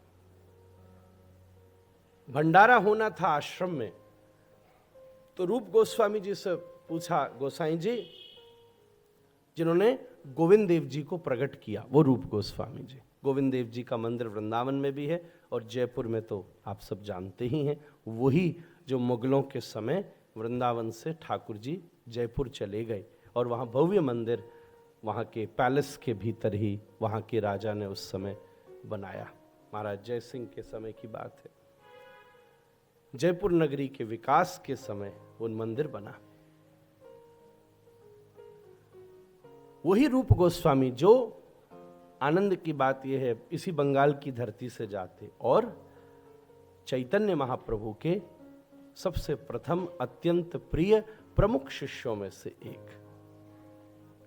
भंडारा होना था आश्रम में, तो रूप गोस्वामी जी से पूछा, गोसाई जी जिन्होंने गोविंद देव जी को प्रकट किया, वो रूप गोस्वामी जी। गोविंद देव जी का मंदिर वृंदावन में भी है और जयपुर में तो आप सब जानते ही हैं, वही जो मुगलों के समय वृंदावन से ठाकुर जी जयपुर चले गए और वहाँ भव्य मंदिर, वहाँ के पैलेस के भीतर ही वहाँ के राजा ने उस समय बनाया। महाराज जय सिंह के समय की बात है। जयपुर नगरी के विकास के समय वो मंदिर बना। वही रूप गोस्वामी, जो आनंद की बात यह है, इसी बंगाल की धरती से जाते और चैतन्य महाप्रभु के सबसे प्रथम अत्यंत प्रिय प्रमुख शिष्यों में से एक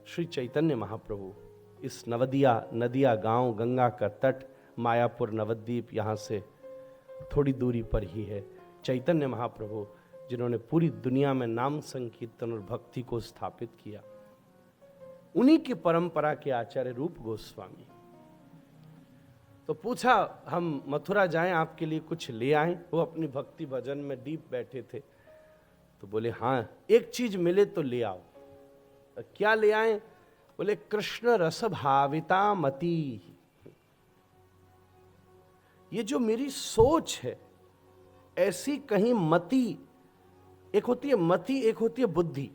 श्री चैतन्य महाप्रभु इस नदिया गांव, गंगा का तट, मायापुर नवद्वीप, यहाँ से थोड़ी दूरी पर ही है। चैतन्य महाप्रभु जिन्होंने पूरी दुनिया में नाम संकीर्तन और भक्ति को स्थापित किया, उन्हीं की परंपरा के आचार्य रूप गोस्वामी। तो पूछा, हम मथुरा जाएं, आपके लिए कुछ ले आएं? वो अपनी भक्ति भजन में डीप बैठे थे, तो बोले हाँ, एक चीज मिले तो ले आओ। क्या ले आए? बोले कृष्ण रस भाविता मति। ये जो मेरी सोच है, ऐसी कहीं मति, एक होती है मति, एक होती है बुद्धि,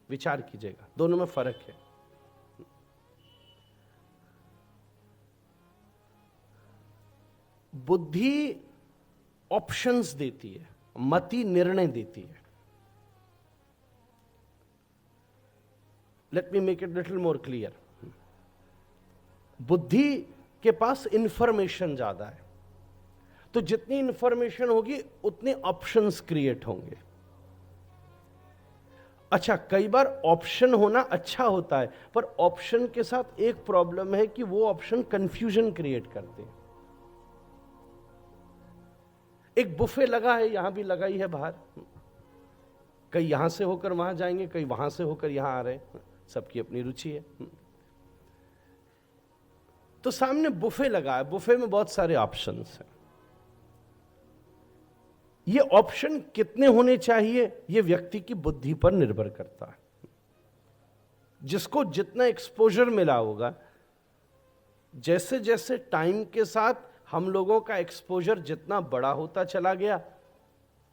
विचार कीजिएगा, दोनों में फर्क है। बुद्धि ऑप्शंस देती है, मति निर्णय देती है। Let me make it little more clear. बुद्धि के पास इंफॉर्मेशन ज्यादा है, तो जितनी इंफॉर्मेशन होगी उतने ऑप्शंस क्रिएट होंगे। अच्छा, कई बार ऑप्शन होना अच्छा होता है, पर ऑप्शन के साथ एक प्रॉब्लम है कि वो ऑप्शन कंफ्यूजन क्रिएट करते हैं। एक बुफे लगा है, यहां भी लगा ही है बाहर, कई यहां से होकर वहां जाएंगे, कई वहां से होकर यहां आ रहे हैं, सबकी अपनी रुचि है। तो सामने बुफे लगा है, बुफे में बहुत सारे ऑप्शंस हैं। ये ऑप्शन कितने होने चाहिए, ये व्यक्ति की बुद्धि पर निर्भर करता है। जिसको जितना एक्सपोजर मिला होगा, जैसे जैसे टाइम के साथ हम लोगों का एक्सपोजर जितना बड़ा होता चला गया,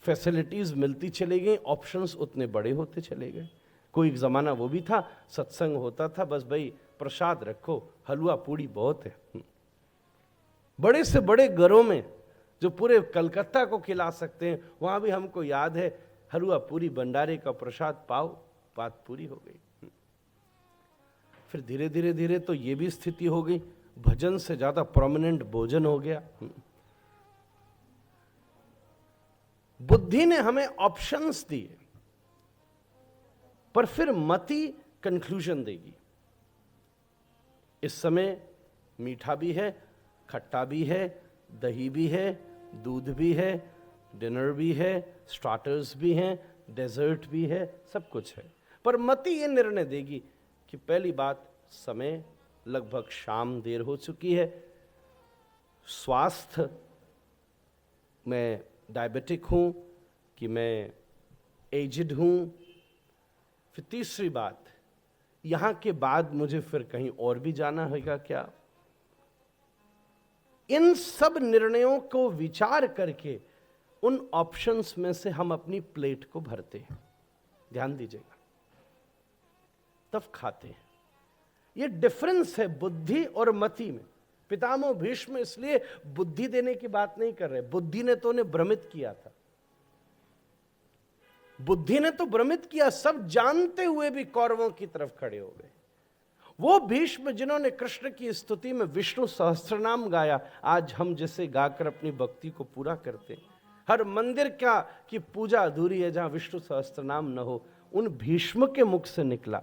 फैसिलिटीज मिलती चली गई, ऑप्शंस उतने बड़े होते चले गए। कोई एक जमाना वो भी था, सत्संग होता था, बस भाई प्रसाद रखो, हलवा पूड़ी बहुत है। बड़े से बड़े घरों में जो पूरे कलकत्ता को खिला सकते हैं, वहां भी हमको याद है हलवा पूरी भंडारे का प्रसाद पाओ, बात पूरी हो गई। फिर धीरे धीरे धीरे तो ये भी स्थिति हो गई, भजन से ज्यादा प्रोमिनेंट भोजन हो गया। बुद्धि ने हमें ऑप्शंस दिए, पर फिर मति कंक्लूजन देगी। इस समय मीठा भी है, खट्टा भी है, दही भी है, दूध भी है, डिनर भी है, स्टार्टर्स भी हैं, डेजर्ट भी है, सब कुछ है। पर मति ये निर्णय देगी कि पहली बात, समय लगभग शाम देर हो चुकी है, स्वास्थ्य मैं डायबिटिक हूं कि मैं एजिड हूं। फिर तीसरी बात, यहां के बाद मुझे फिर कहीं और भी जाना होगा क्या। इन सब निर्णयों को विचार करके उन ऑप्शंस में से हम अपनी प्लेट को भरते हैं, ध्यान दीजिएगा, तब खाते हैं। ये डिफरेंस है बुद्धि और मति में। पितामह भीष्म इसलिए बुद्धि देने की बात नहीं कर रहे, बुद्धि ने तो उन्हें भ्रमित किया था, बुद्धि ने तो भ्रमित किया, सब जानते हुए भी कौरवों की तरफ खड़े हो गए। वो भीष्म जिन्होंने कृष्ण की स्तुति में विष्णु सहस्त्रनाम गाया, आज हम जिसे गाकर अपनी भक्ति को पूरा करते हैं। हर मंदिर क्या की पूजा अधूरी है जहां विष्णु सहस्त्रनाम न हो। उन भीष्म के मुख से निकला,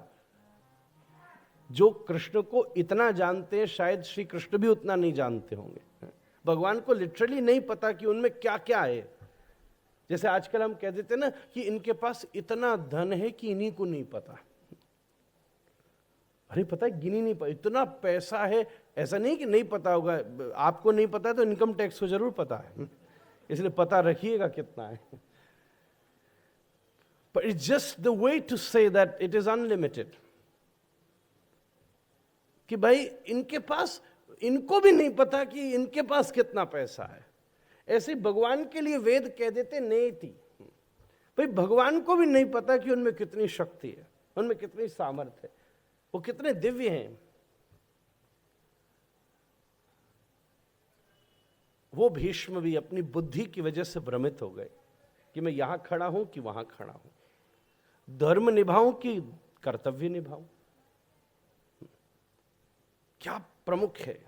जो कृष्ण को इतना जानते हैं, शायद श्री कृष्ण भी उतना नहीं जानते होंगे। भगवान को लिटरली नहीं पता कि उनमें क्या क्या है। जैसे आजकल हम कह देते ना कि इनके पास इतना धन है कि इन्हीं को नहीं पता। अरे पता है, गिनी नहीं पता, इतना पैसा है, ऐसा नहीं कि नहीं पता होगा। आपको नहीं पता है तो इनकम टैक्स को जरूर पता है, इसलिए पता रखिएगा कितना है। But it's just the way to say that it is unlimited. कि भाई इनके पास, इनको भी नहीं पता कि इनके पास कितना पैसा है। ऐसे भगवान के लिए वेद कह देते नेति। भाई भगवान को भी नहीं पता कि उनमें कितनी शक्ति है, उनमें कितनी सामर्थ्य है, वो कितने दिव्य हैं। वो भीष्म भी अपनी बुद्धि की वजह से भ्रमित हो गए कि मैं यहां खड़ा हूं कि वहां खड़ा हूं, धर्म निभाऊं कि कर्तव्य निभाऊं, क्या प्रमुख है,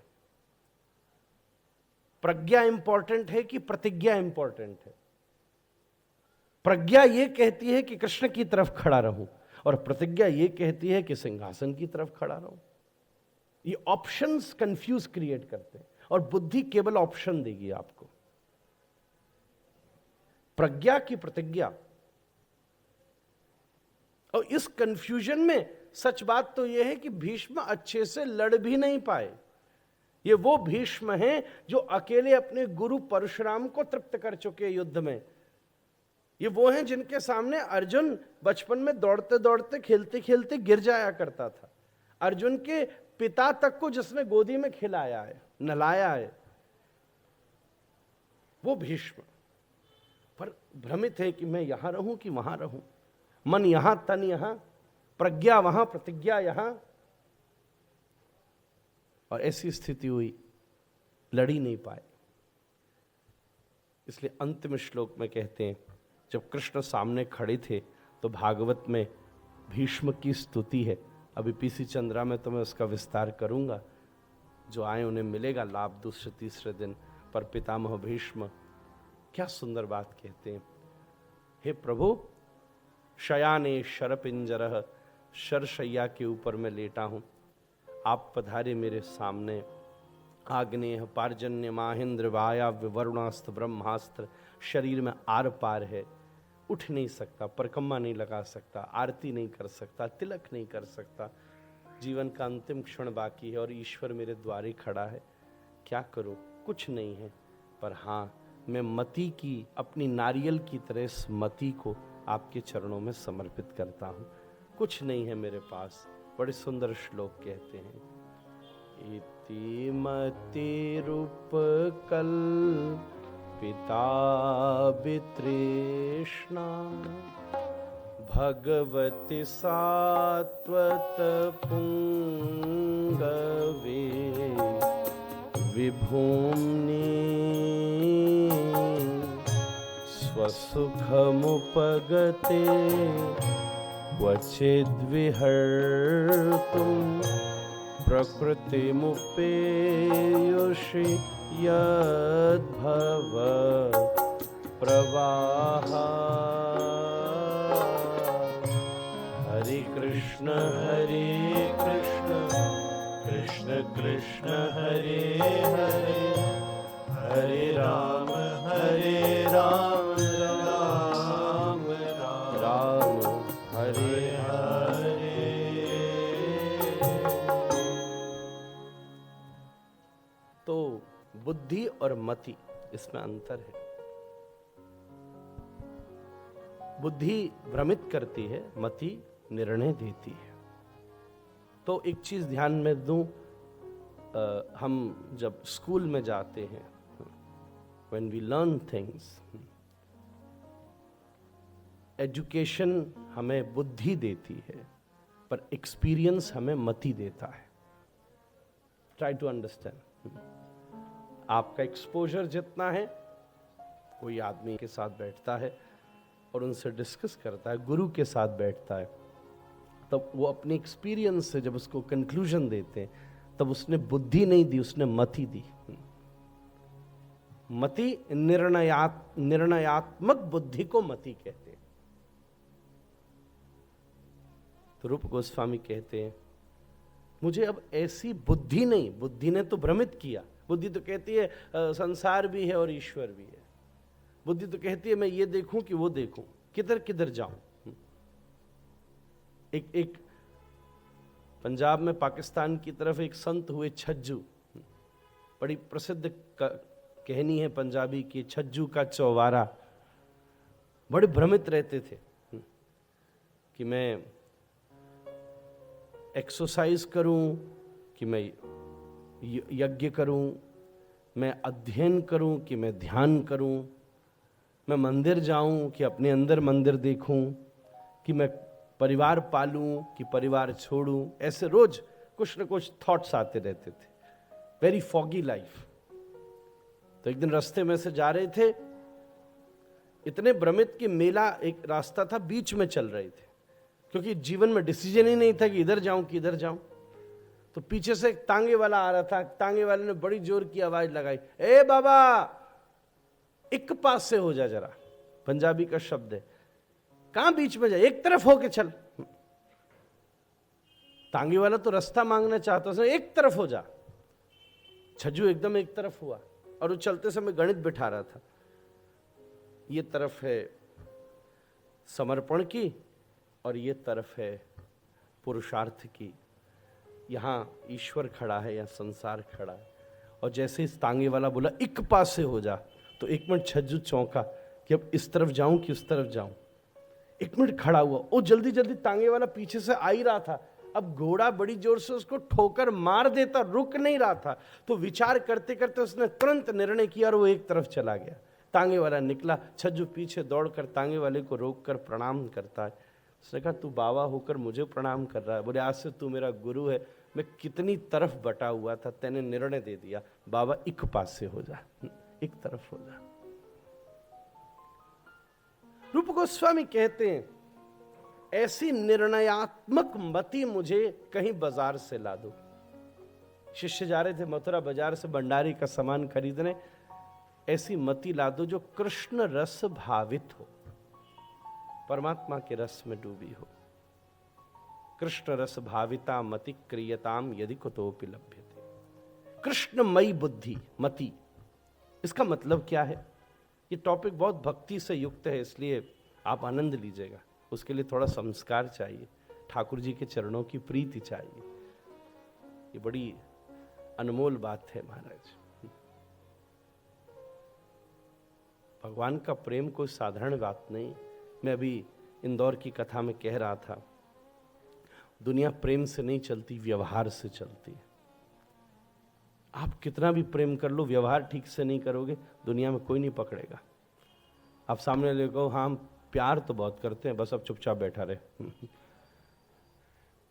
प्रज्ञा इंपॉर्टेंट है कि प्रतिज्ञा इंपॉर्टेंट है। प्रज्ञा ये कहती है कि कृष्ण की तरफ खड़ा रहूं, और प्रतिज्ञा ये कहती है कि सिंहासन की तरफ खड़ा रहूं। ये ऑप्शंस कंफ्यूज क्रिएट करते हैं, और बुद्धि केवल ऑप्शन देगी आपको। प्रज्ञा की प्रतिज्ञा, और इस कंफ्यूजन में सच बात तो यह है कि भीष्म अच्छे से लड़ भी नहीं पाए। ये वो भीष्म हैं जो अकेले अपने गुरु परशुराम को तृप्त कर चुके युद्ध में। ये वो हैं जिनके सामने अर्जुन बचपन में दौड़ते दौड़ते खेलते खेलते गिर जाया करता था। अर्जुन के पिता तक को जिसने गोदी में खिलाया है, नहलाया है, वो भीष्म। पर भ्रमित है कि मैं यहां रहूं कि वहां रहूं, मन यहां तन यहां, प्रज्ञा वहां प्रतिज्ञा यहां, और ऐसी स्थिति हुई, लड़ ही नहीं पाए। इसलिए अंतिम श्लोक में कहते हैं, जब कृष्ण सामने खड़े थे तो भागवत में भीष्म की स्तुति है। अभी पीसी चंद्रा में तो मैं उसका विस्तार करूंगा, जो आए उन्हें मिलेगा लाभ दूसरे तीसरे दिन। पर पितामह भीष्म क्या सुंदर बात कहते हैं, हे प्रभु, शयाने शरपिंजरः, शरशैया के ऊपर मैं लेटा हूं, आप पधारे मेरे सामने। आग्नेय पार्जन्य माहेंद्र वायव्य वरुणास्त्र ब्रह्मास्त्र, शरीर में आर पार है, उठ नहीं सकता, परकम्मा नहीं लगा सकता, आरती नहीं कर सकता, तिलक नहीं कर सकता, जीवन का अंतिम क्षण बाकी है और ईश्वर मेरे द्वारे खड़ा है। क्या करूं? कुछ नहीं है, पर हाँ, मैं मति की, अपनी नारियल की तरह इस मति को आपके चरणों में समर्पित करता हूं। कुछ नहीं है मेरे पास। बड़े सुंदर श्लोक कहते हैं, इति मतिरूपकल्पिता वितृष्णा भगवति सात्वत पुंगवे विभूम्नि स्वसुखमुपगते क्वचिद्विहर्तुं प्रकृतिमुपेयुषि यद्भव प्रवाह। हरे कृष्ण कृष्ण कृष्ण हरे हरे, हरे राम राम राम हरे हरे। तो बुद्धि और मति, इसमें अंतर है। बुद्धि भ्रमित करती है, मति निर्णय देती है। तो एक चीज ध्यान में दूं, हम जब स्कूल में जाते हैं, when we learn things, education हमें बुद्धि देती है, पर एक्सपीरियंस हमें मति देता है। Try to understand. आपका एक्सपोजर जितना है, कोई आदमी के साथ बैठता है और उनसे डिस्कस करता है, गुरु के साथ बैठता है, तब वो अपने एक्सपीरियंस से जब उसको कंक्लूजन देते हैं, तब उसने बुद्धि नहीं दी, उसने मति दी। मति निर्णयात्मक बुद्धि को मति कहते हैं। तो रूप गोस्वामी कहते हैं, मुझे अब ऐसी बुद्धि नहीं, बुद्धि ने तो भ्रमित किया। बुद्धि तो कहती है संसार भी है और ईश्वर भी है। बुद्धि तो कहती है मैं ये देखूं कि वो देखूं, किधर किधर जाऊं। एक पंजाब में, पाकिस्तान की तरफ एक संत हुए छज्जू, बड़ी प्रसिद्ध कहानी है पंजाबी की, छज्जू का चौवारा। बड़े भ्रमित रहते थे कि मैं एक्सरसाइज करूं कि मैं यज्ञ करूं, मैं अध्ययन करूं कि मैं ध्यान करूं, मैं मंदिर जाऊं कि अपने अंदर मंदिर देखूं, कि मैं परिवार पालूं कि परिवार छोड़ूं। ऐसे रोज कुछ न कुछ थॉट्स आते रहते थे। Very foggy life. तो एक दिन रास्ते में से जा रहे थे, इतने भ्रमित कि मेला एक रास्ता था, बीच में चल रहे थे, क्योंकि जीवन में डिसीजन ही नहीं था कि इधर जाऊं कि इधर जाऊं। तो पीछे से एक तांगे वाला आ रहा था। तांगे वाले ने बड़ी जोर की आवाज लगाई, ए बाबा, एक पास से हो जा जरा। पंजाबी का शब्द है, कहां बीच में जाए, एक तरफ होके चल। तांगे वाला तो रास्ता मांगना चाहता, उसने एक तरफ हो जा। छज्जू एकदम एक तरफ हुआ और वो चलते समय गणित बिठा रहा था। ये तरफ है समर्पण की और ये तरफ है पुरुषार्थ की। यहां ईश्वर खड़ा है या संसार खड़ा है। और जैसे इस तांगे वाला बोला एक पास से हो जा, तो एक मिनट छज्जू चौंका कि अब इस तरफ जाऊं कि उस तरफ जाऊं। एक मिनट खड़ा हुआ, वो जल्दी जल्दी तांगे वाला पीछे से आ ही रहा था। अब घोड़ा बड़ी जोर से उसको ठोकर मार देता, रुक नहीं रहा था। तो विचार करते करते उसने तुरंत निर्णय किया और वो एक तरफ चला गया। तांगे वाला निकला, छज्जू पीछे दौड़कर तांगे वाले को रोककर प्रणाम करता है। उसने कहा, तू बाबा होकर मुझे प्रणाम कर रहा है? बोले, आज से तू मेरा गुरु है। मैं कितनी तरफ बटा हुआ था, तैने निर्णय दे दिया, बाबा एक पास से हो जा, एक तरफ हो जा। रूप गोस्वामी कहते हैं, ऐसी निर्णयात्मक मति मुझे कहीं बाजार से ला दो। शिष्य जा रहे थे मथुरा बाजार से भंडारी का सामान खरीदने। ऐसी मति ला दो जो कृष्ण रस भावित हो। परमात्मा के रस में डूबी हो। कृष्ण रस भाविता मति क्रियताम यदि कुतोपि लभ्यते। कृष्णमयी बुद्धि मति, इसका मतलब क्या है? ये टॉपिक बहुत भक्ति से युक्त है, इसलिए आप आनंद लीजिएगा। उसके लिए थोड़ा संस्कार चाहिए, ठाकुर जी के चरणों की प्रीति चाहिए। ये बड़ी अनमोल बात है महाराज। भगवान का प्रेम कोई साधारण बात नहीं। मैं अभी इंदौर की कथा में कह रहा था, दुनिया प्रेम से नहीं चलती, व्यवहार से चलती है। आप कितना भी प्रेम कर लो, व्यवहार ठीक से नहीं करोगे, दुनिया में कोई नहीं पकड़ेगा। आप सामने ले कहो हाँ हम प्यार तो बहुत करते हैं, बस अब चुपचाप बैठा रहे।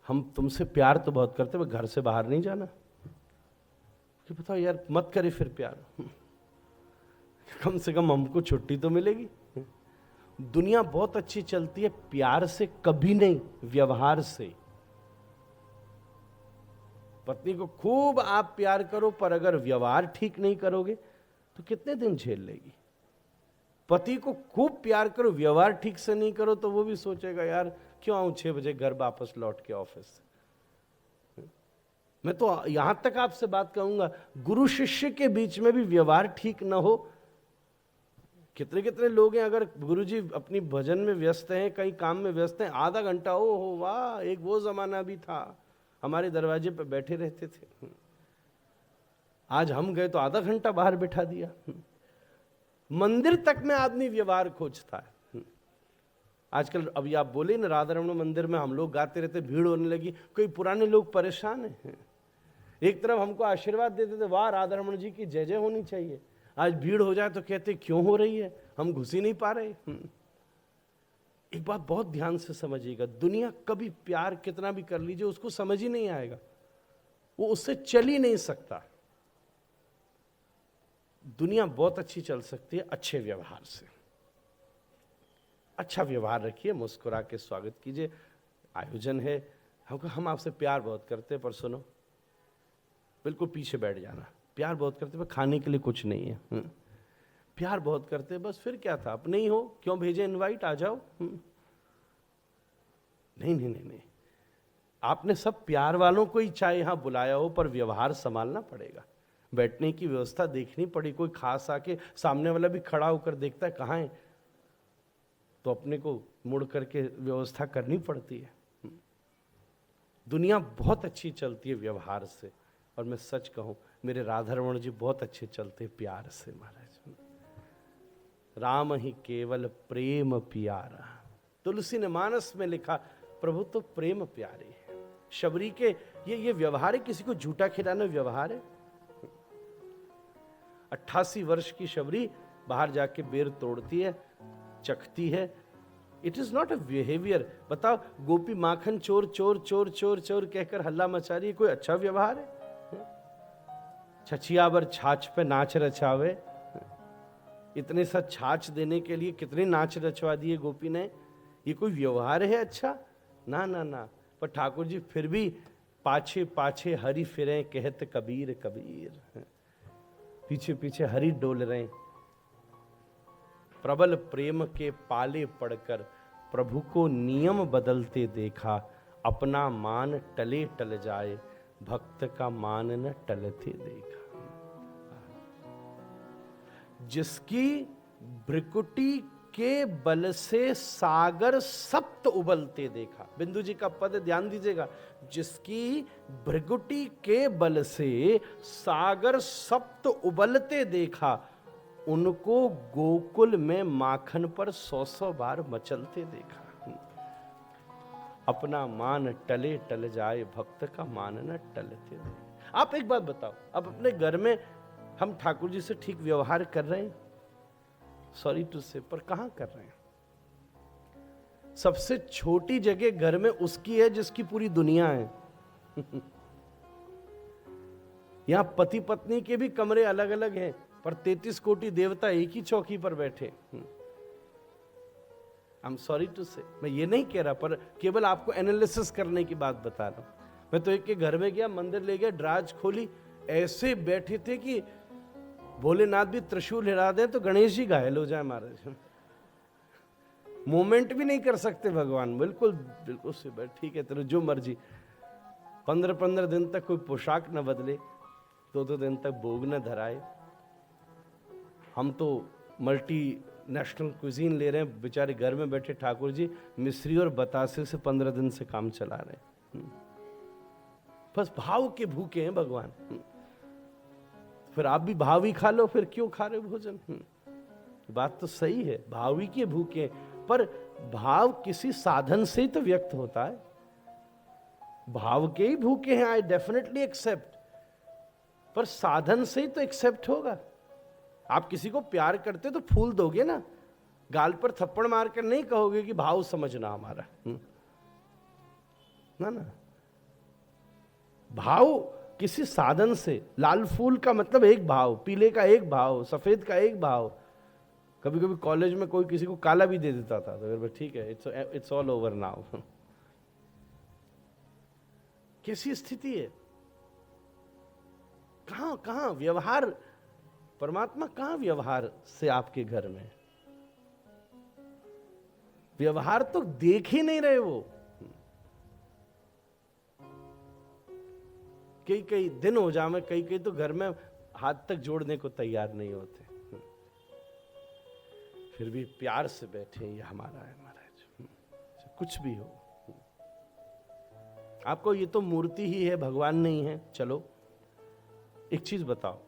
हम तुमसे प्यार तो बहुत करते हैं, घर से बाहर नहीं जाना। कि बताओ यार, मत करे फिर प्यार, कम से कम हमको छुट्टी तो मिलेगी। दुनिया बहुत अच्छी चलती है, प्यार से कभी नहीं, व्यवहार से। पत्नी को खूब आप प्यार करो, पर अगर व्यवहार ठीक नहीं करोगे तो कितने दिन झेल लेगी। पति को खूब प्यार करो, व्यवहार ठीक से नहीं करो तो वो भी सोचेगा यार क्यों आऊं 6 बजे घर वापस लौट के ऑफिस से। मैं तो यहां तक आपसे बात कहूंगा, गुरु शिष्य के बीच में भी व्यवहार ठीक ना हो। कितने कितने लोग हैं, अगर गुरुजी अपनी भजन में व्यस्त हैं, कहीं काम में व्यस्त हैं, आधा घंटा ओ हो वाह, एक वो जमाना भी था, हमारे दरवाजे पे बैठे रहते थे। आज हम गए तो आधा घंटा बाहर बैठा दिया। मंदिर तक में आदमी व्यवहार खोजता है आजकल। अभी आप बोले ना, राधा रमण मंदिर में हम लोग गाते रहते, भीड़ होने लगी, कोई पुराने लोग परेशान हैं। एक तरफ हमको आशीर्वाद देते थे, वाह राधा रमण जी की जय जय होनी चाहिए, आज भीड़ हो जाए तो कहते क्यों हो रही है, हम घुस ही नहीं पा रहे। एक बात बहुत ध्यान से समझिएगा, दुनिया कभी प्यार कितना भी कर लीजिए उसको समझ ही नहीं आएगा, वो उससे चल ही नहीं सकता। दुनिया बहुत अच्छी चल सकती है अच्छे व्यवहार से। अच्छा व्यवहार रखिए, मुस्कुरा के स्वागत कीजिए। आयोजन है, हम आपसे प्यार बहुत करते हैं, पर सुनो, बिल्कुल पीछे बैठ जाना। प्यार बहुत करते पर खाने के लिए कुछ नहीं है। प्यार बहुत करते बस, फिर क्या था, अपने ही हो, क्यों भेजे इनवाइट, आ जाओ। नहीं नहीं नहीं नहीं, आपने सब प्यार वालों को ही चाहे यहां बुलाया हो, पर व्यवहार संभालना पड़ेगा। बैठने की व्यवस्था देखनी पड़ी। कोई खास आके सामने वाला भी खड़ा होकर देखता है कहाँ है, तो अपने को मुड़ करके व्यवस्था करनी पड़ती है। दुनिया बहुत अच्छी चलती है व्यवहार से, और मैं सच कहूं मेरे राधा रमण जी बहुत अच्छे चलते प्यार से महाराज। राम ही केवल प्रेम प्यारा, तुलसी ने मानस में लिखा, प्रभु तो प्रेम प्यारे है। शबरी के ये व्यवहार है, किसी को झूठा खिलाना व्यवहार है। 88 वर्ष की शबरी बाहर जाके बेर तोड़ती है, चखती है। It is not a behaviour. बताओ, गोपी माखन चोर चोर चोर चोर चोर कहकर हल्ला मचा रही है, कोई अच्छा व्यवहार है? छछियावर छाछ पे नाच रचावे, इतने सा छाछ देने के लिए कितने नाच रचवा दिए गोपी ने, ये कोई व्यवहार है अच्छा? ना ना ना। पर ठाकुर जी फिर भी पाछे पाछे हरि फिरे कहत कबीर कबीर, पीछे पीछे हरि डोल रहे। प्रबल प्रेम के पाले पड़कर प्रभु को नियम बदलते देखा, अपना मान टले टल जाए, भक्त का मान न टलते देखा। जिसकी भ्रिकुटी के बल से सागर सप्त उबलते देखा। बिंदु जी का पद ध्यान दीजिएगा, जिसकी भ्रिकुटी के बल से सागर सप्त उबलते देखा, उनको गोकुल में माखन पर 100 बार मचलते देखा। अपना मान टले टल जाए, भक्त का मान न टलते देखा। आप एक बात बताओ, अब अपने घर में हम ठाकुर जी से ठीक व्यवहार कर रहे हैं? सॉरी टू से, पर कहां कर रहे हैं? सबसे छोटी जगह घर में उसकी है जिसकी पूरी दुनिया है। यहां पति पत्नी के भी कमरे अलग अलग हैं, पर 33 कोटि देवता एक ही चौकी पर बैठे। आई एम सॉरी टू से, मैं ये नहीं कह रहा, पर केवल आपको एनालिसिस करने की बात बता रहा हूं। मैं तो एक के घर में गया, मंदिर ले गया, दराज खोली, ऐसे बैठे थे कि भोलेनाथ भी त्रिशूल हिला दें तो गणेश जी घायल हो जाए महाराज। मोमेंट भी नहीं कर सकते भगवान, बिल्कुल बिल्कुल से ठीक है तेरे जो मर्जी। 15-15 दिन तक कोई पोशाक न बदले, 2-2 दिन तक भोग न धराए। हम तो मल्टी नेशनल क्विजीन ले रहे हैं, बेचारे घर में बैठे ठाकुर जी मिश्री और बतासे से 15 दिन से काम चला रहे हैं। बस भाव के भूखे हैं भगवान। फिर आप भी भाव ही खा लो, फिर क्यों खा रहे हो भोजन? बात तो सही है, भाव ही के भूखे हैं, पर भाव किसी साधन से ही तो व्यक्त होता है। भाव के ही भूखे हैं, आई डेफिनेटली एक्सेप्ट, पर साधन से ही तो एक्सेप्ट होगा। आप किसी को प्यार करते तो फूल दोगे ना, गाल पर थप्पड़ मारकर नहीं कहोगे कि भाव समझना हमारा। ना ना, भाव किसी साधन से, लाल फूल का मतलब एक भाव, पीले का एक भाव, सफेद का एक भाव। कभी कभी कॉलेज में कोई किसी को काला भी दे देता था, तो फिर ठीक है, इट्स ऑल ओवर नाउ। कैसी स्थिति है? कहां कहां व्यवहार, परमात्मा कहां व्यवहार से आपके घर में? व्यवहार तो देख ही नहीं रहे वो। कई कई दिन हो जाए, कई कई तो घर में हाथ तक जोड़ने को तैयार नहीं होते, फिर भी प्यार से बैठे ये हमारा है महाराज। कुछ भी हो, आपको ये तो मूर्ति ही है, भगवान नहीं है। चलो एक चीज बताओ,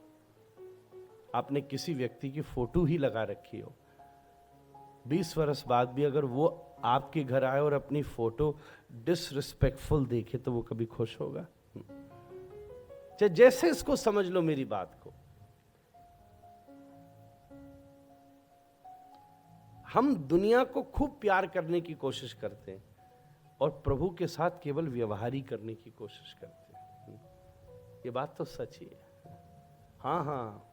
आपने किसी व्यक्ति की फोटो ही लगा रखी हो, 20 वर्ष बाद भी अगर वो आपके घर आए और अपनी फोटो डिसरिस्पेक्टफुल देखे तो वो कभी खुश होगा? जैसे इसको समझ लो मेरी बात को, हम दुनिया को खूब प्यार करने की कोशिश करते हैं और प्रभु के साथ केवल व्यवहारी करने की कोशिश करते हैं। ये बात तो सच ही है। हाँ हाँ,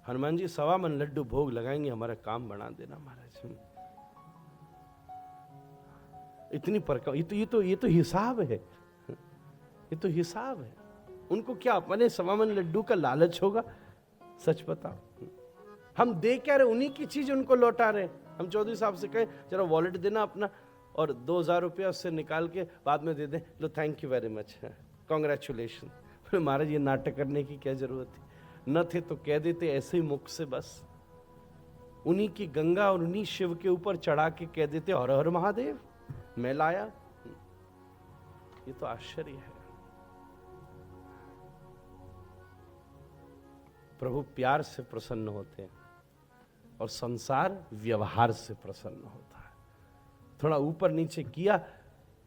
हनुमान जी 1.25 मन लड्डू भोग लगाएंगे, हमारा काम बना देना महाराज। इतनी परका, ये तो हिसाब है, ये तो हिसाब है। उनको क्या अपने 1.25 मन लड्डू का लालच होगा? सच बताओ, हम दे क्या रहे, उन्हीं की चीज उनको लौटा रहे। हम चौधरी साहब से कहें जरा वॉलेट देना अपना, और 2000 रुपया उससे निकाल के बाद में दे दें, लो thank you very much, congratulation. महाराज ये नाटक करने की क्या जरूरत थी? न थे तो कह देते ऐसे ही मुख से, बस उन्हीं की गंगा और उन्हीं शिव के ऊपर चढ़ा के कह देते हर हर महादेव, मैं लाया। ये तो आश्चर्य है। प्रभु प्यार से प्रसन्न होते हैं और संसार व्यवहार से प्रसन्न होता है। थोड़ा ऊपर नीचे किया,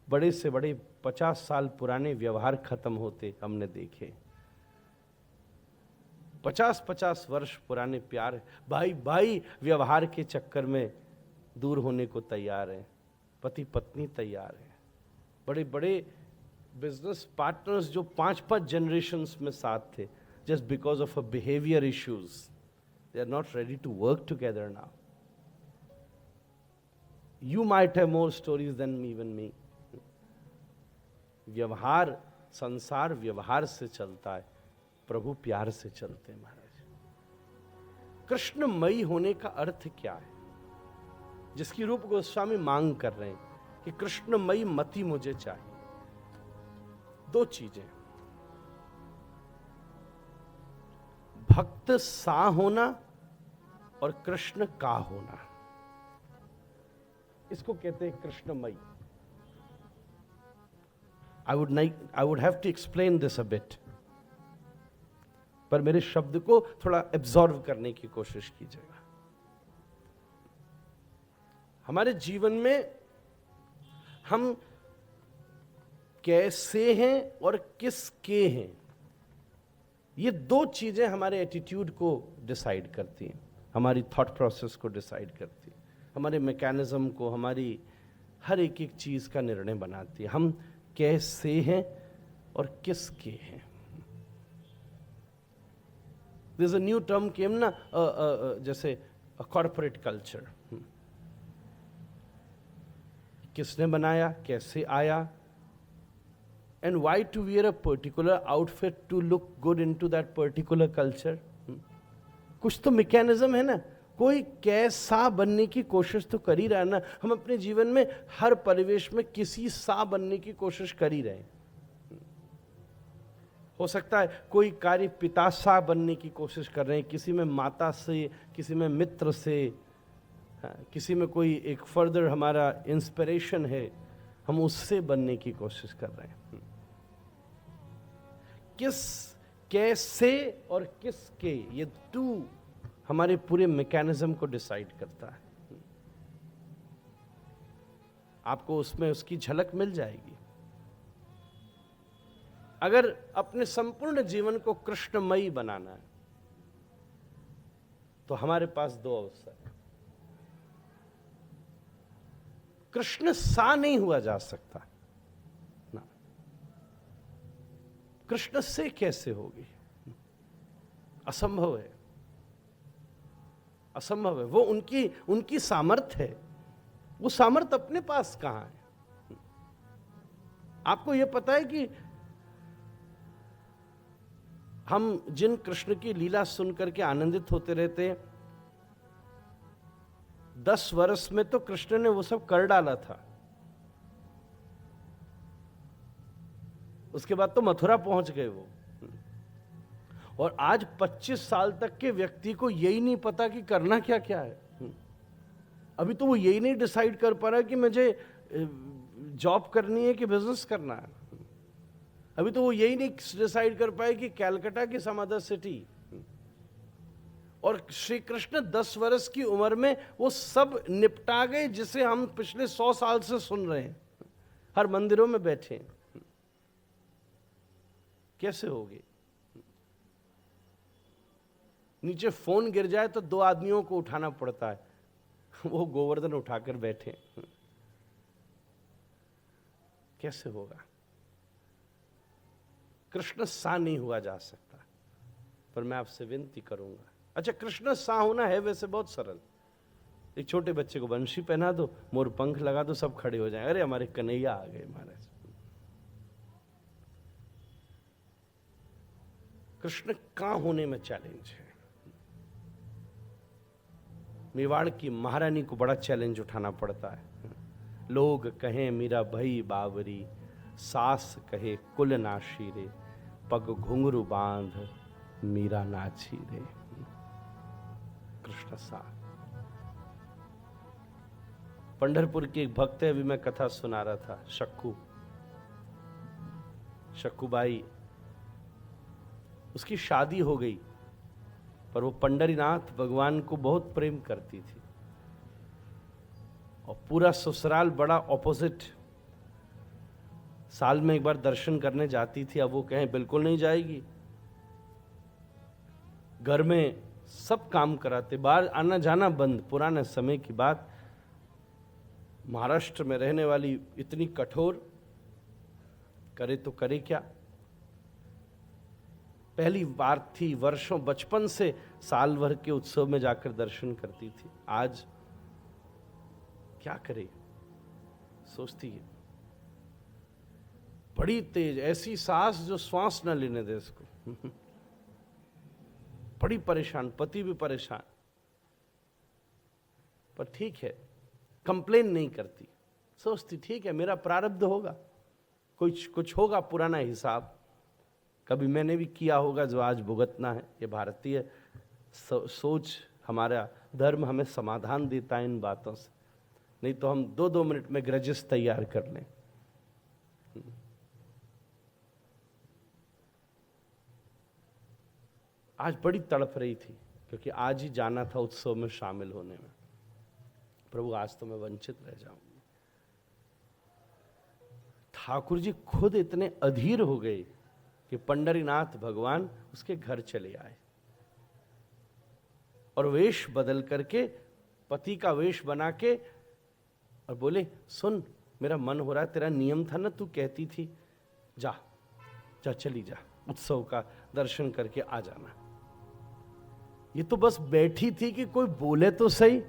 बड़े से बड़े 50 साल पुराने व्यवहार खत्म होते हमने देखे। 50-50 वर्ष पुराने प्यार, भाई भाई व्यवहार के चक्कर में दूर होने को तैयार है, पति पत्नी तैयार है। बड़े बड़े बिजनेस पार्टनर्स जो 5-5 जनरेशन्स में साथ थे, just because of a behavior issues, they are not ready to work together now. You might have more stories than even me. व्यवहार, संसार व्यवहार से चलता है, प्रभु प्यार से चलते हैं महाराज। कृष्णमयी होने का अर्थ क्या है, जिसकी रूप गोस्वामी मांग कर रहे हैं कि कृष्णमयी मति मुझे चाहिए। 2 चीजें, भक्त सा होना और कृष्ण का होना, इसको कहते हैं कृष्णमयी। I would have to explain this a bit, पर मेरे शब्द को थोड़ा एब्जॉर्व करने की कोशिश कीजिएगा। हमारे जीवन में हम कैसे हैं और किसके हैं, ये 2 चीजें हमारे एटीट्यूड को डिसाइड करती हैं, हमारी थॉट प्रोसेस को डिसाइड करती है, हमारे मैकेनिज्म को, हमारी हर एक एक चीज का निर्णय बनाती है। हम कैसे हैं और किसके हैं। There's a new term came ना, जैसे कॉर्पोरेट कल्चर। किसने बनाया, कैसे आया, and why to wear a particular outfit to look good into that particular culture? कुछ तो मैकेनिज्म है ना, कोई कैसा बनने की कोशिश तो कर ही रहा है ना। हम अपने जीवन में हर परिवेश में किसी सा बनने की कोशिश कर ही रहे हैं। हो सकता है कोई कार्य पिता सा बनने की कोशिश कर रहे हैं, किसी में माता से, किसी में मित्र से, किसी में कोई एक फर्दर हमारा इंस्पिरेशन है, हम उससे बनने की कोशिश कर रहे हैं। किस, कैसे और किसके, ये टू हमारे पूरे मैकेनिज्म को डिसाइड करता है। आपको उसमें उसकी झलक मिल जाएगी। अगर अपने संपूर्ण जीवन को कृष्णमयी बनाना है तो हमारे पास दो अवसर है। कृष्ण सा नहीं हुआ जा सकता ना। कृष्ण से कैसे होगी? असंभव है, असंभव है। वो उनकी सामर्थ्य है। वो सामर्थ्य अपने पास कहां है? आपको यह पता है कि हम जिन कृष्ण की लीला सुनकर के आनंदित होते रहते हैं, 10 वर्ष में तो कृष्ण ने वो सब कर डाला था। उसके बाद तो मथुरा पहुंच गए वो। और आज 25 साल तक के व्यक्ति को यही नहीं पता कि करना क्या क्या है। अभी तो वो यही नहीं डिसाइड कर पा रहा कि मुझे जॉब करनी है कि बिजनेस करना है। अभी तो वो यही नहीं डिसाइड कर पाए कि कैलकाटा की सम अदर सिटी। और श्री कृष्ण 10 वर्ष की उम्र में वो सब निपटा गए जिसे हम पिछले 100 साल से सुन रहे हैं, हर मंदिरों में बैठे। कैसे होगी? नीचे फोन गिर जाए तो 2 आदमियों को उठाना पड़ता है, वो गोवर्धन उठाकर बैठे। कैसे होगा? कृष्ण सा नहीं हुआ जा सकता। पर मैं आपसे विनती करूंगा, अच्छा कृष्ण सा होना है वैसे बहुत सरल। एक छोटे बच्चे को बंशी पहना दो, मोर पंख लगा दो, सब खड़े हो जाए, अरे हमारे कन्हैया आ गए महाराज। कृष्ण का होने में चैलेंज है। मेवाड़ की महारानी को बड़ा चैलेंज उठाना पड़ता है। लोग कहें मीरा भई बावरी, सास कहे कुल नाशी रे, पग घुंघरू बांध मीरा नाची रे। कृष्ण सा। पंढरपुर की एक भक्त है, अभी मैं कथा सुना रहा था, शक्कूबाई। उसकी शादी हो गई, पर वो पंढरीनाथ भगवान को बहुत प्रेम करती थी और पूरा ससुराल बड़ा ऑपोजिट। साल में एक बार दर्शन करने जाती थी, अब वो कहें बिल्कुल नहीं जाएगी। घर में सब काम कराते, बाहर आना जाना बंद। पुराने समय की बात, महाराष्ट्र में रहने वाली इतनी कठोर, करे तो करे क्या। पहली बार थी, वर्षों बचपन से साल भर के उत्सव में जाकर दर्शन करती थी। आज क्या करे, सोचती है। बड़ी तेज, ऐसी सांस जो श्वास न लेने दे इसको। बड़ी परेशान, पति भी परेशान, पर ठीक है, कंप्लेन नहीं करती। सोचती ठीक है, मेरा प्रारब्ध होगा, कुछ होगा पुराना हिसाब, कभी मैंने भी किया होगा जो आज भुगतना है। ये भारतीय सोच, हमारा धर्म हमें समाधान देता है इन बातों से। नहीं तो हम 2-2 मिनट में ग्रजेस तैयार कर लें। आज बड़ी तड़प रही थी, क्योंकि आज ही जाना था उत्सव में शामिल होने में। प्रभु आज तो मैं वंचित रह जाऊंगी। ठाकुर जी खुद इतने अधीर हो गए कि पंढरीनाथ भगवान उसके घर चले आए और वेश बदल करके, पति का वेश बना के, और बोले सुन, मेरा मन हो रहा है, तेरा नियम था ना, तू कहती थी, जा जा चली जा, उत्सव का दर्शन करके आ जाना। ये तो बस बैठी थी कि कोई बोले तो सही।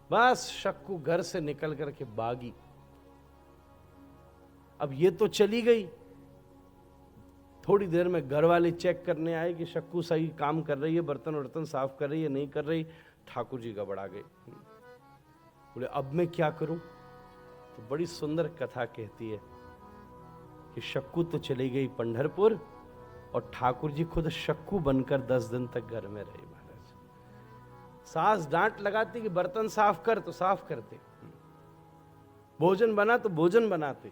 बस शक्कू घर से निकल करके भागी। अब ये तो चली गई, थोड़ी देर में घर वाले चेक करने आए कि शक्कू सही काम कर रही है, बर्तन वर्तन साफ कर रही है, नहीं कर रही। ठाकुर जी घबरा गए, बोले अब मैं क्या करूं? तो बड़ी सुंदर कथा कहती है कि शक्कू तो चली गई पंढरपुर और ठाकुर जी खुद शक्कू बनकर 10 दिन तक घर में रहे। महाराज सास डांट लगाती कि बर्तन साफ कर तो साफ करते, भोजन बना तो भोजन बनाते।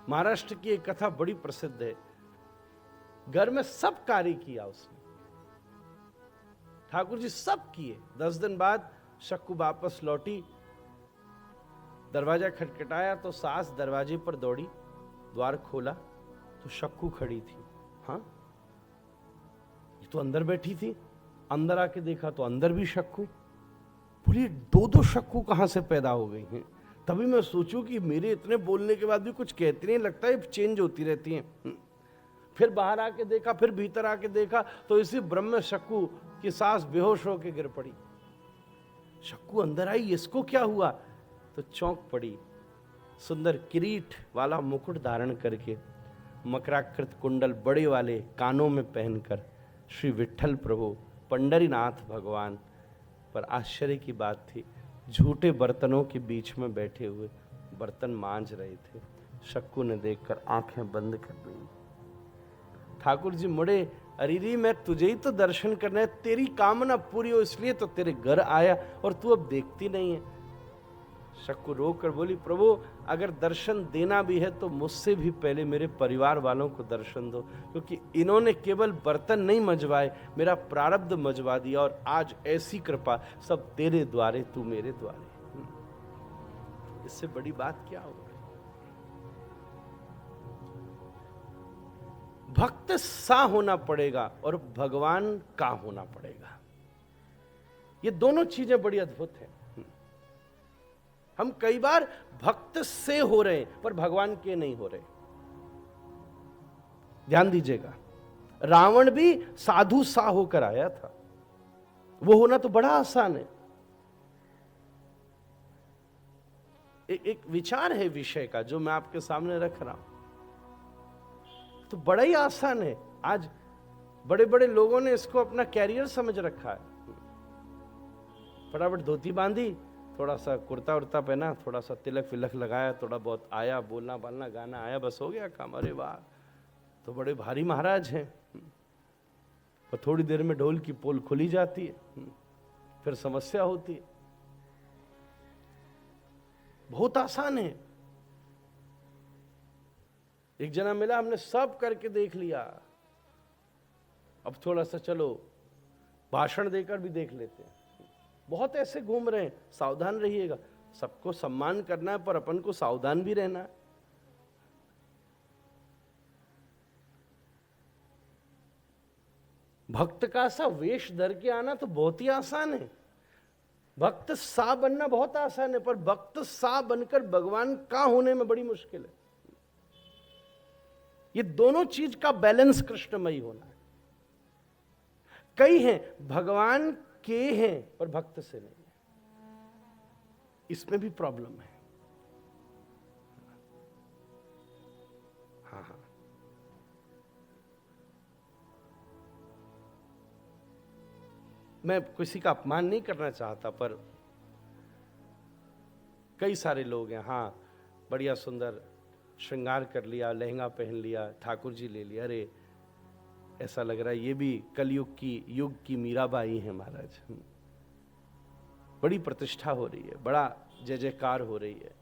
महाराष्ट्र की एक कथा बड़ी प्रसिद्ध है, घर में सब कार्य किया उसने, ठाकुर जी सब किए। 10 दिन बाद शक्कू वापस लौटी, दरवाजा खटखटाया तो सास दरवाजे पर दौड़ी, द्वार खोला तो शक्कू खड़ी थी। हाँ, ये तो अंदर बैठी थी। अंदर आके देखा तो अंदर भी शक्कू। बोली 2-2 शक्कू कहां से पैदा हो गई हैं? तभी मैं सोचूं कि मेरे इतने बोलने के बाद भी कुछ कहती नहीं, लगता है चेंज होती रहती हैं। फिर बाहर आके देखा, फिर भीतर आके देखा तो इसी ब्रह्म शक्कू की सास बेहोश होकर गिर पड़ी। शक्कू अंदर आई, इसको क्या हुआ? तो चौंक पड़ी। सुंदर किरीट वाला मुकुट धारण करके, मकराकृत कुंडल बड़े वाले कानों में पहनकर श्री विठ्ठल प्रभु पंडरीनाथ भगवान। पर आश्चर्य की बात थी, झूठे बर्तनों के बीच में बैठे हुए बर्तन मांज रहे थे। शक्कू ने देखकर आंखें बंद कर दी। ठाकुर जी मुड़े, अरीरी मैं तुझे ही तो दर्शन करना है, तेरी कामना पूरी हो इसलिए तो तेरे घर आया और तू अब देखती नहीं है। शक्कू रोकर बोली, प्रभु अगर दर्शन देना भी है तो मुझसे भी पहले मेरे परिवार वालों को दर्शन दो, क्योंकि इन्होंने केवल बर्तन नहीं मजवाए, मेरा प्रारब्ध मजवा दिया और आज ऐसी कृपा सब तेरे द्वारे, तू मेरे द्वारे। इससे बड़ी बात क्या होगी? भक्त सा होना पड़ेगा और भगवान का होना पड़ेगा। ये दोनों चीजें बड़ी अद्भुत हैं। हम कई बार भक्त से हो रहे हैं पर भगवान के नहीं हो रहे। ध्यान दीजिएगा, रावण भी साधु सा होकर आया था, वो होना तो बड़ा आसान है। एक विचार है विषय का जो मैं आपके सामने रख रहा हूं, तो बड़ा ही आसान है। आज बड़े बड़े लोगों ने इसको अपना कैरियर समझ रखा है। फटाफट धोती बांधी, थोड़ा सा कुर्ता उर्ता पहना, थोड़ा सा तिलक विलक लगाया, थोड़ा बहुत आया, बोलना बालना गाना आया, बस हो गया काम। अरे वाह, तो बड़े भारी महाराज हैं। और थोड़ी देर में ढोल की पोल खुली जाती है, फिर समस्या होती है। बहुत आसान है। एक जना मिला, हमने सब करके देख लिया, अब थोड़ा सा चलो भाषण देकर भी देख लेते हैं। बहुत ऐसे घूम रहे हैं, सावधान रहिएगा। सबको सम्मान करना है पर अपन को सावधान भी रहना है। भक्त का सा वेश धर के आना तो बहुत ही आसान है, भक्त सा बनना बहुत आसान है, पर भक्त सा बनकर भगवान का होने में बड़ी मुश्किल है। ये दोनों चीज का बैलेंस कृष्णमयी होना है। कई हैं भगवान के हैं पर भक्त से नहीं है, इसमें भी प्रॉब्लम है। हाँ, मैं किसी का अपमान नहीं करना चाहता, पर कई सारे लोग हैं, हाँ बढ़िया सुंदर श्रृंगार कर लिया, लहंगा पहन लिया, ठाकुर जी ले लिया, अरे ऐसा लग रहा है ये भी कलयुग की युग की मीराबाई है महाराज। बड़ी प्रतिष्ठा हो रही है, बड़ा जय जयकार हो रही है,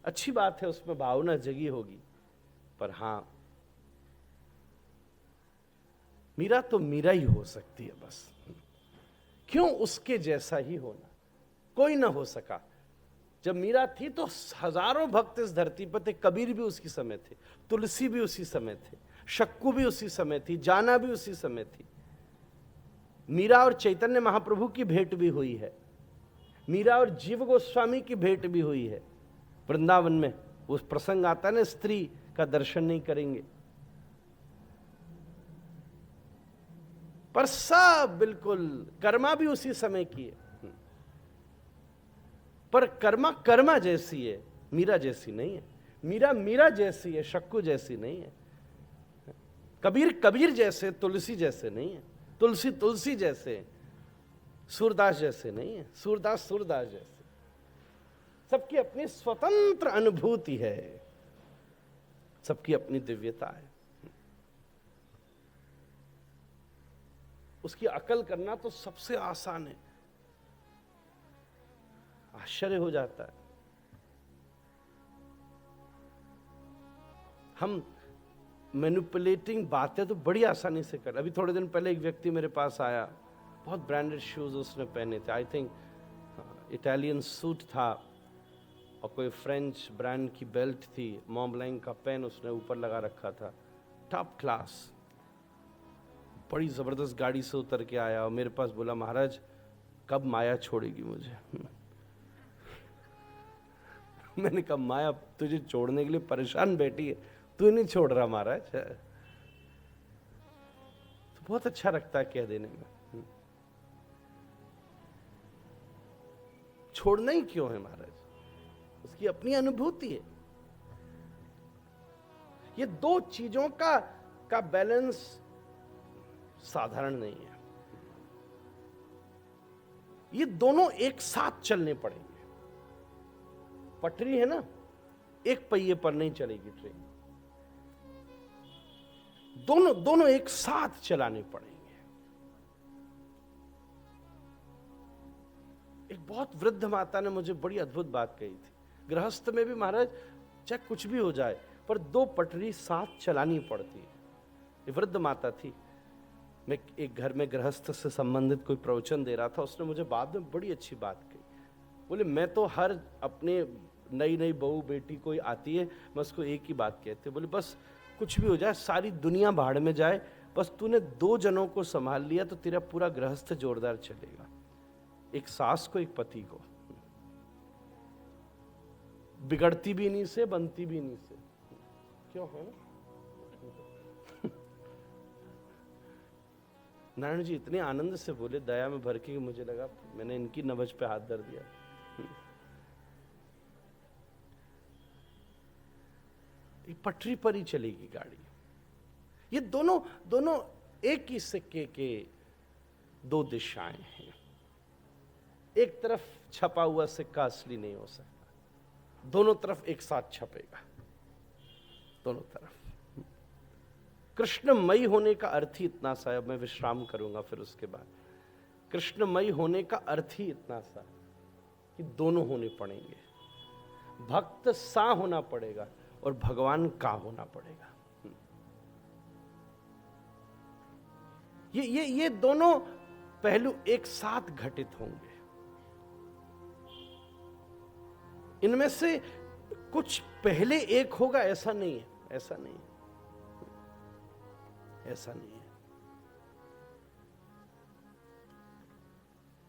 अच्छी बात है, उसमें भावना जगी होगी। पर हाँ, मीरा तो मीरा ही हो सकती है बस। क्यों उसके जैसा ही होना? कोई ना हो सका। जब मीरा थी तो हजारों भक्त इस धरती पर थे, कबीर भी उसी समय थे, तुलसी भी उसी समय थे, शक्कू भी उसी समय थी, जाना भी उसी समय थी। मीरा और चैतन्य महाप्रभु की भेंट भी हुई है, मीरा और जीव गोस्वामी की भेंट भी हुई है। वृंदावन में उस प्रसंग आता है ना, स्त्री का दर्शन नहीं करेंगे, पर सब बिल्कुल कर्मा भी उसी समय की है। पर कर्मा कर्मा जैसी है, मीरा जैसी नहीं है। मीरा मीरा जैसी है, शक्कू जैसी नहीं है। कबीर कबीर जैसे, तुलसी जैसे नहीं है, तुलसी तुलसी जैसे, सूरदास जैसे नहीं है, सूरदास सूरदास जैसे। सबकी अपनी स्वतंत्र अनुभूति है, सबकी अपनी दिव्यता है। उसकी अकल करना तो सबसे आसान है। आश्चर्य हो जाता है। हम मैनिपुलेटिंग बातें तो बड़ी आसानी से कर। अभी थोड़े दिन पहले एक व्यक्ति मेरे पास आया, बहुत ब्रांडेड शूज उसने पहने थे, आई थिंक इटालियन सूट था, और कोई फ्रेंच ब्रांड की बेल्ट थी, मॉम्ब्लैंक का पेन उसने ऊपर लगा रखा था, टॉप क्लास। बड़ी जबरदस्त गाड़ी से उतर के आया और मेरे पास बोला, महाराज कब माया छोड़ेगी मुझे? मैंने कहा, माया तुझे छोड़ने के लिए परेशान बैठी है, तू नहीं छोड़ रहा महाराज। तो बहुत अच्छा लगता है कह देने में। छोड़ना ही क्यों है महाराज? उसकी अपनी अनुभूति है। ये दो चीजों का बैलेंस साधारण नहीं है। ये दोनों एक साथ चलने पड़ेंगे। पटरी है ना, एक पहिए पर नहीं चलेगी ट्रेन, दोनों एक साथ चलाने पड़ेंगे। एक बहुत वृद्ध माता ने मुझे बड़ी अद्भुत बात कही थी। गृहस्थ में भी महाराज चाहे कुछ भी हो जाए, पर दो पटरी साथ चलानी पड़ती है। ये वृद्ध माता थी। मैं एक घर में गृहस्थ से संबंधित कोई प्रवचन दे रहा था, उसने मुझे बाद में बड़ी अच्छी बात कही। बोले, मैं तो हर अपने नई नई बहू बेटी कोई आती है, मैं उसको एक ही बात कहती हूँ, बोले बस कुछ भी हो जाए, सारी दुनिया भाड़ में जाए, बस तूने 2 जनों को संभाल लिया तो तेरा पूरा गृहस्थ जोरदार चलेगा। एक सास को, एक पति को। बिगड़ती भी इन्हीं से, बनती भी इन्हीं से। क्यों है ना? नारायण जी इतने आनंद से बोले, दया में भर के, मुझे लगा मैंने इनकी नब्ज पे हाथ धर दिया। पटरी पर ही चलेगी गाड़ी। ये दोनों एक ही सिक्के के 2 दिशाएं हैं। एक तरफ छपा हुआ सिक्का असली नहीं हो सकता, दोनों तरफ एक साथ छपेगा, दोनों तरफ। कृष्णमयी होने का अर्थ ही इतना सा है। मैं विश्राम करूंगा फिर उसके बाद। कृष्णमयी होने का अर्थ ही इतना सा कि दोनों होने पड़ेंगे। भक्त सा होना पड़ेगा और भगवान का होना पड़ेगा। ये दोनों पहलू एक साथ घटित होंगे। इनमें से कुछ पहले एक होगा ऐसा नहीं है, ऐसा नहीं है, ऐसा नहीं है।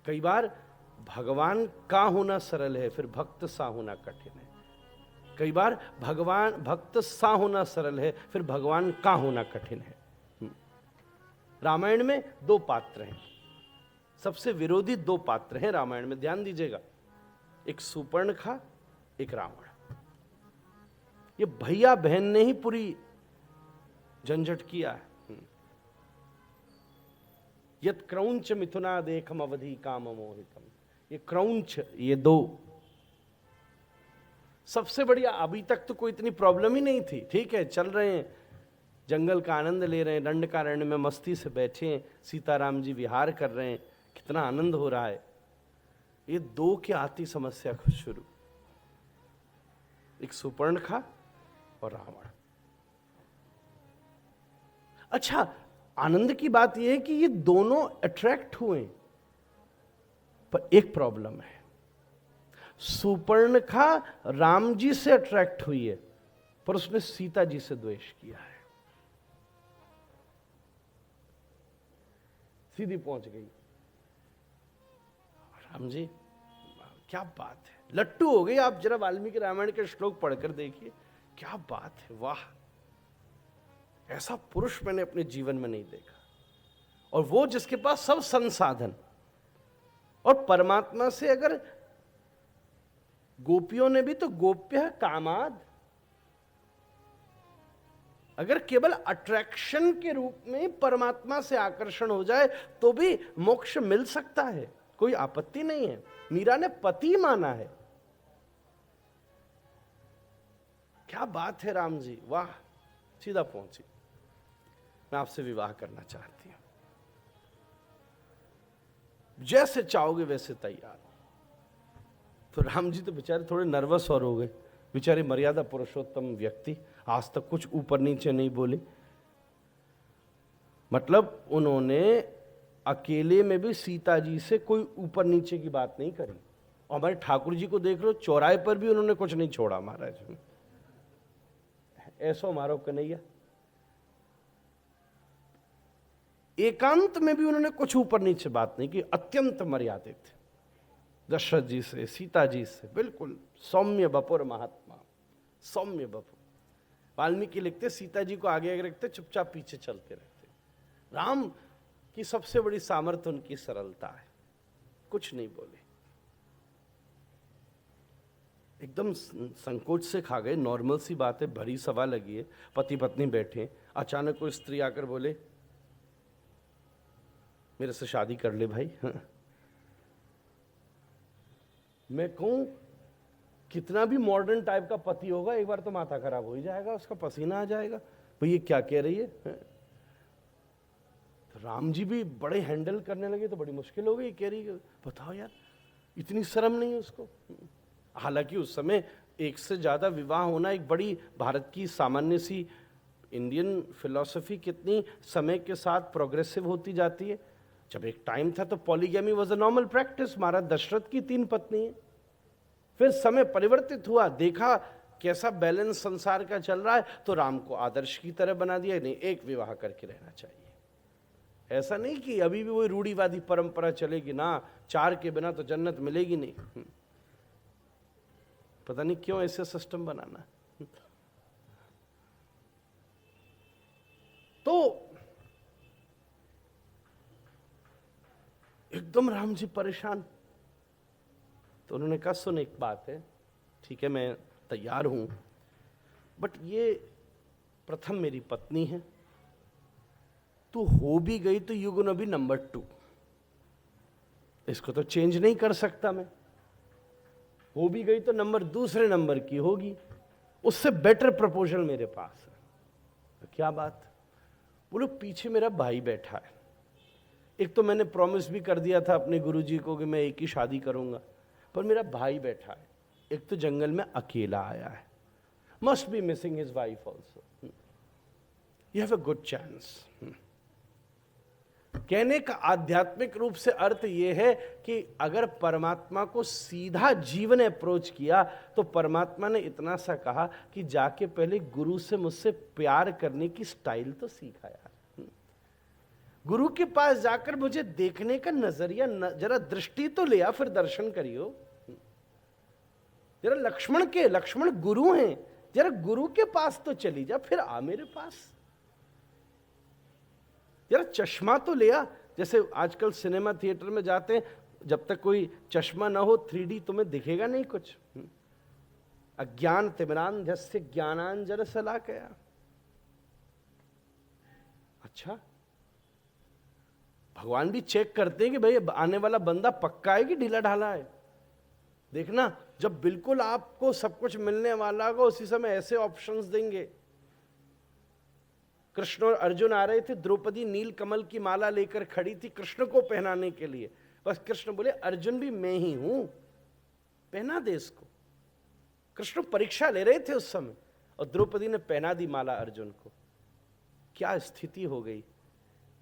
कई बार भगवान का होना सरल है, फिर भक्त सा होना कठिन है। कई बार भक्त सा होना सरल है, फिर भगवान का होना कठिन है। रामायण में 2 पात्र हैं, सबसे विरोधी 2 पात्र हैं रामायण में, ध्यान दीजिएगा। एक सुपर्णखा, एक रावण। ये भैया बहन ने ही पूरी झंझट किया है। यत क्रौंच मिथुना देखम अवधि काम मोहितम। ये क्रौंच, ये 2 सबसे बढ़िया। अभी तक तो कोई इतनी प्रॉब्लम ही नहीं थी, ठीक है, चल रहे हैं, जंगल का आनंद ले रहे हैं, दंडकारण्य में मस्ती से बैठे हैं, सीताराम जी विहार कर रहे हैं, कितना आनंद हो रहा है। ये 2 के आती समस्या को शुरू। एक सुपर्णखा और रावण। अच्छा, आनंद की बात यह है कि ये दोनों अट्रैक्ट हुए, पर एक प्रॉब्लम है। सुपर्णखा राम जी से अट्रैक्ट हुई है, पर उसने सीता जी से द्वेष किया है। सीधी पहुंच गई। राम जी, क्या बात है, लट्टू हो गई। आप जरा वाल्मीकि रामायण के श्लोक पढ़कर देखिए, क्या बात है, वाह, ऐसा पुरुष मैंने अपने जीवन में नहीं देखा। और वो जिसके पास सब संसाधन, और परमात्मा से अगर गोपियों ने भी तो गोप्य कामाद, अगर केवल अट्रैक्शन के रूप में परमात्मा से आकर्षण हो जाए तो भी मोक्ष मिल सकता है, कोई आपत्ति नहीं है। मीरा ने पति माना है। क्या बात है राम जी, वाह, सीधा पहुंची, मैं आपसे विवाह करना चाहती हूं, जैसे चाहोगे वैसे तैयार। तो राम जी तो बेचारे थोड़े नर्वस और हो गए, बेचारे मर्यादा पुरुषोत्तम व्यक्ति, आज तक कुछ ऊपर नीचे नहीं बोले। मतलब उन्होंने अकेले में भी सीता जी से कोई ऊपर नीचे की बात नहीं करी। और हमारे ठाकुर जी को देख लो, चौराहे पर भी उन्होंने कुछ नहीं छोड़ा महाराज, ऐसो मारो कन्हैया। एकांत में भी उन्होंने कुछ ऊपर नीचे बात नहीं की, अत्यंत मर्यादित दशरथ जी से, सीता जी से, बिल्कुल सौम्य बपुर महात्मा, सौम्य बपुर। वाल्मीकि लिखते सीता जी को आगे आगे रखते, चुपचाप पीछे चलते रहते। राम की सबसे बड़ी सामर्थ्य उनकी सरलता है, कुछ नहीं बोले, एकदम संकोच से खा गए। नॉर्मल सी बात है, भरी सभा लगी है, पति पत्नी बैठे, अचानक कोई स्त्री आकर बोले मेरे से शादी कर ले भाई। हाँ। मैं कहूं कितना भी मॉडर्न टाइप का पति होगा, एक बार तो माथा खराब हो ही जाएगा, उसका पसीना आ जाएगा, भाई ये क्या कह रही है। तो राम जी भी बड़े हैंडल करने लगे, तो बड़ी मुश्किल हो गई, कह रही बताओ यार, इतनी शर्म नहीं है उसको। हालांकि उस समय एक से ज्यादा विवाह होना एक बड़ी भारत की सामान्य सी, इंडियन फिलॉसफी कितनी समय के साथ प्रोग्रेसिव होती जाती है। जब एक टाइम था तो polygamy was a normal practice. महाराज दशरथ की 3 पत्नी है, फिर समय परिवर्तित हुआ, देखा कैसा बैलेंस संसार का चल रहा है, तो राम को आदर्श की तरह बना दिया, नहीं एक विवाह करके रहना चाहिए। ऐसा नहीं कि अभी भी वही रूढ़िवादी परंपरा चलेगी ना, 4 के बिना तो जन्नत मिलेगी नहीं। पता नहीं क्यों ऐसे सिस्टम बनाना। तो एकदम राम जी परेशान। तो उन्होंने कहा सुन एक बात है, ठीक है मैं तैयार हूं, बट ये प्रथम मेरी पत्नी है, तू हो भी गई तो यू गोना बी नंबर 2, इसको तो चेंज नहीं कर सकता मैं। हो भी गई तो दूसरे नंबर की होगी, उससे बेटर प्रपोजल मेरे पास है। तो क्या बात? बोलो पीछे मेरा भाई बैठा है, एक तो मैंने प्रॉमिस भी कर दिया था अपने गुरुजी को कि मैं एक ही शादी करूंगा, पर मेरा भाई बैठा है, एक तो जंगल में अकेला आया है, must be missing his wife also, you have a good chance. कहने का आध्यात्मिक रूप से अर्थ यह है कि अगर परमात्मा को सीधा जीवन अप्रोच किया तो परमात्मा ने इतना सा कहा कि जाके पहले गुरु से मुझसे प्यार करने की स्टाइल तो सीखा यार। गुरु के पास जाकर मुझे देखने का नजरिया जरा दृष्टि तो लिया, फिर दर्शन करियो। जरा लक्ष्मण गुरु हैं, जरा गुरु के पास तो चली जा, फिर आ मेरे पास। जरा चश्मा तो लिया, जैसे आजकल सिनेमा थिएटर में जाते हैं, जब तक कोई चश्मा ना हो 3D तुम्हें दिखेगा नहीं कुछ। अज्ञान तिमिरांधस्य ज्ञानांजन शलाकया। अच्छा, भगवान भी चेक करते हैं कि भाई आने वाला बंदा पक्का है कि ढीला ढाला है। देखना, जब बिल्कुल आपको सब कुछ मिलने वाला होगा उसी समय ऐसे ऑप्शंस देंगे। कृष्ण और अर्जुन आ रहे थे, द्रौपदी नील कमल की माला लेकर खड़ी थी कृष्ण को पहनाने के लिए, बस कृष्ण बोले अर्जुन भी मैं ही हूं, पहना दे इसको। कृष्ण परीक्षा ले रहे थे उस समय और द्रौपदी ने पहना दी माला अर्जुन को। क्या स्थिति हो गई,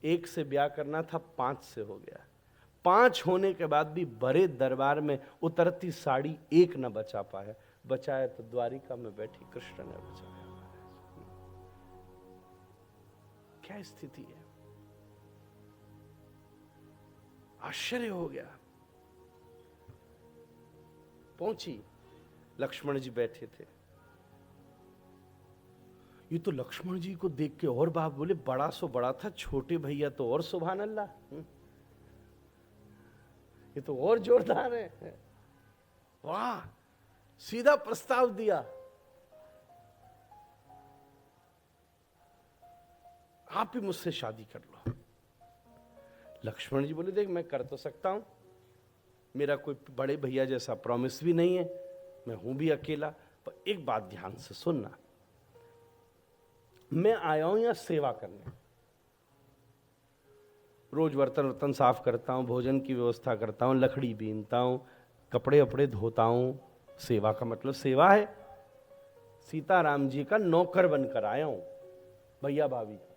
1 से ब्याह करना था 5 से हो गया, 5 होने के बाद भी बड़े दरबार में उतरती साड़ी एक न बचा पाया, बचाया तो द्वारिका में बैठी कृष्ण ने बचाया। क्या स्थिति है, आश्चर्य हो गया। पहुंची, लक्ष्मण जी बैठे थे। ये तो लक्ष्मण जी को देख के और बाप बोले बड़ा सो बड़ा था, छोटे भैया तो और सुभान अल्लाह, ये तो और जोरदार है। वाह, सीधा प्रस्ताव दिया। आप ही मुझसे शादी कर लो। लक्ष्मण जी बोले, देख मैं कर तो सकता हूं, मेरा कोई बड़े भैया जैसा प्रॉमिस भी नहीं है, मैं हूं भी अकेला, पर एक बात ध्यान से सुनना, मैं आया हूं यहां सेवा करने, रोज बर्तन वर्तन साफ करता हूं, भोजन की व्यवस्था करता हूं, लकड़ी बीनता हूं, कपड़े वपड़े धोता हूं। सेवा का मतलब सेवा है। सीताराम जी का नौकर बनकर आया हूं, भैया भाभी का,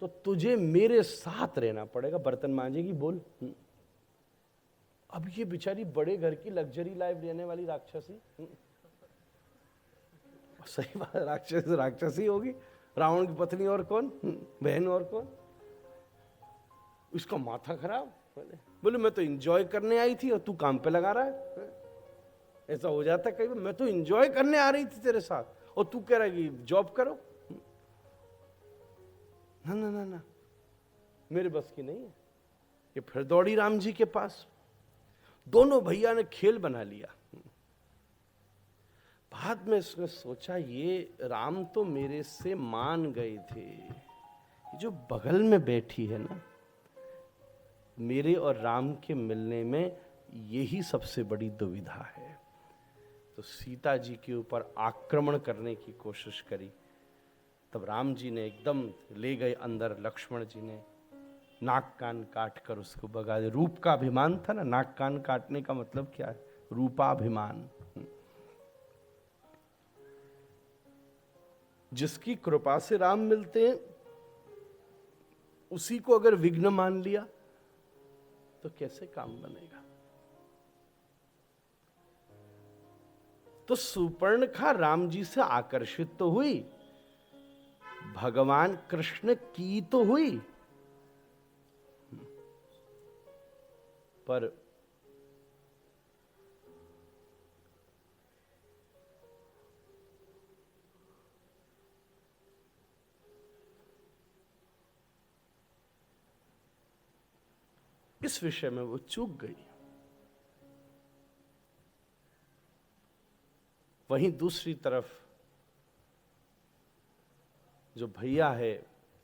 तो तुझे मेरे साथ रहना पड़ेगा। बर्तन मांजेगी, बोल। अब ये बेचारी बड़े घर की लग्जरी लाइफ लेने वाली राक्षसी, सही बात, राक्षसी होगी। रावण की पत्नी और कौन, बहन और कौन। उसका माथा खराब, बोले मैं तो एंजॉय करने आई थी और तू काम पे लगा रहा है। ऐसा हो जाता है कई बार, मैं तो एंजॉय करने आ रही थी तेरे साथ और तू कह रहा है कि जॉब करो। ना ना ना ना, मेरे बस की नहीं है। ये फिर दौड़ी राम जी के पास। दोनों भैया ने खेल बना लिया। बाद में इसने सोचा, ये राम तो मेरे से मान गए थे, जो बगल में बैठी है ना, मेरे और राम के मिलने में यही सबसे बड़ी दुविधा है। तो सीता जी के ऊपर आक्रमण करने की कोशिश करी। तब राम जी ने एकदम ले गए अंदर, लक्ष्मण जी ने नाक कान काट कर उसको भगा दिया। रूप का अभिमान था ना, नाक कान काटने का मतलब क्या है, रूपाभिमान। जिसकी कृपा से राम मिलते हैं उसी को अगर विघ्न मान लिया तो कैसे काम बनेगा। तो सुपर्णखा राम जी से आकर्षित तो हुई, भगवान कृष्ण की तो हुई, पर इस विषय में वो चूक गई। वहीं दूसरी तरफ जो भैया है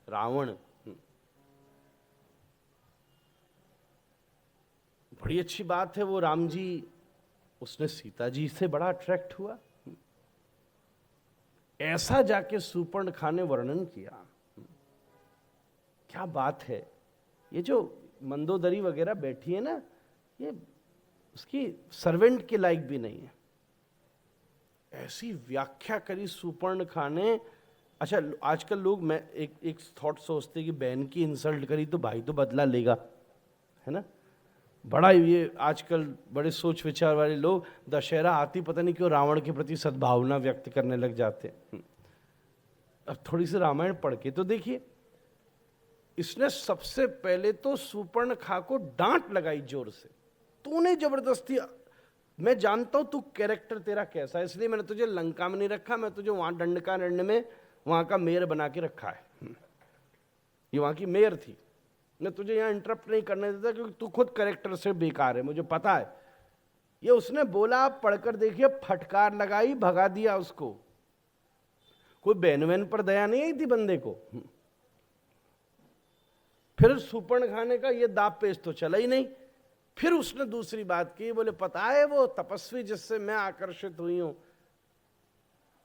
रावण, बड़ी अच्छी बात है, वो राम जी, उसने सीता जी से बड़ा अट्रैक्ट हुआ। ऐसा जाके सुपर्णखा ने वर्णन किया, क्या बात है। ये जो मंदोदरी वगैरह बैठी है ना, ये उसकी सर्वेंट के लायक भी नहीं है। ऐसी व्याख्या करी सुपर्णखा ने। अच्छा, आजकल लोग, मैं एक थॉट सोचते कि बहन की इंसल्ट करी तो भाई तो बदला लेगा, है ना। बड़ा ये आजकल बड़े सोच विचार वाले लोग दशहरा आती पता नहीं क्यों रावण के प्रति सद्भावना व्यक्त करने लग जाते हैं। अब थोड़ी सी रामायण पढ़ के तो देखिए, इसने सबसे पहले तो सुपर्णखा को डांट लगाई जोर से, तूने जबरदस्ती, मैं जानता हूं तू कैरेक्टर तेरा कैसा है, इसलिए मैंने तुझे लंका में नहीं रखा, मैं तुझे वहां दंडकारण्य में वहां का मेयर बना के रखा है। ये वहां की मेयर थी, मैं तुझे यहां इंटरप्ट नहीं करने देता क्योंकि तू खुद कैरेक्टर से बेकार है, मुझे पता है। ये उसने बोला, आप पढ़कर देखिए, फटकार लगाई, भगा दिया उसको। कोई बहन वहन पर दया नहीं आई थी बंदे को। फिर सुपर्णखा ने कहा ये दाप पेश तो चला ही नहीं। फिर उसने दूसरी बात की, बोले पता है वो तपस्वी जिससे मैं आकर्षित हुई हूं,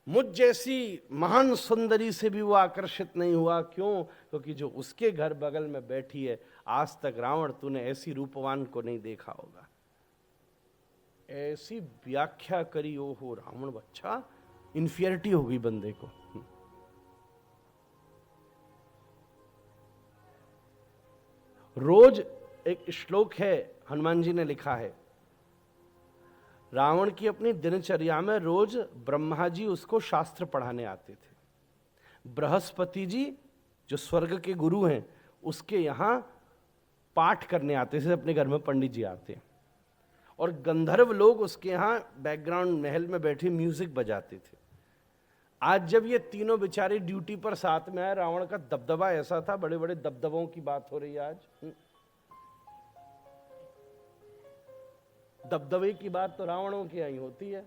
मुझ जैसी महान सुंदरी से भी वो आकर्षित नहीं हुआ। क्यों? क्योंकि जो उसके घर बगल में बैठी है, आज तक रावण तूने ऐसी रूपवान को नहीं देखा होगा। ऐसी व्याख्या करी। ओ हो रावण बच्चा, इंफियरिटी हो गई बंदे को। रोज एक श्लोक है, हनुमान जी ने लिखा है, रावण की अपनी दिनचर्या में रोज ब्रह्मा जी उसको शास्त्र पढ़ाने आते थे। बृहस्पति जी जो स्वर्ग के गुरु हैं, उसके यहां पाठ करने आते थे, अपने घर में पंडित जी आते हैं, और गंधर्व लोग उसके यहां बैकग्राउंड महल में बैठे म्यूजिक बजाते थे। आज जब ये तीनों बेचारे ड्यूटी पर साथ में आए, रावण का दबदबा ऐसा था, बड़े बड़े दबदबों की बात हो रही है आज। दबदबे की बात तो रावणों की यहीं होती है।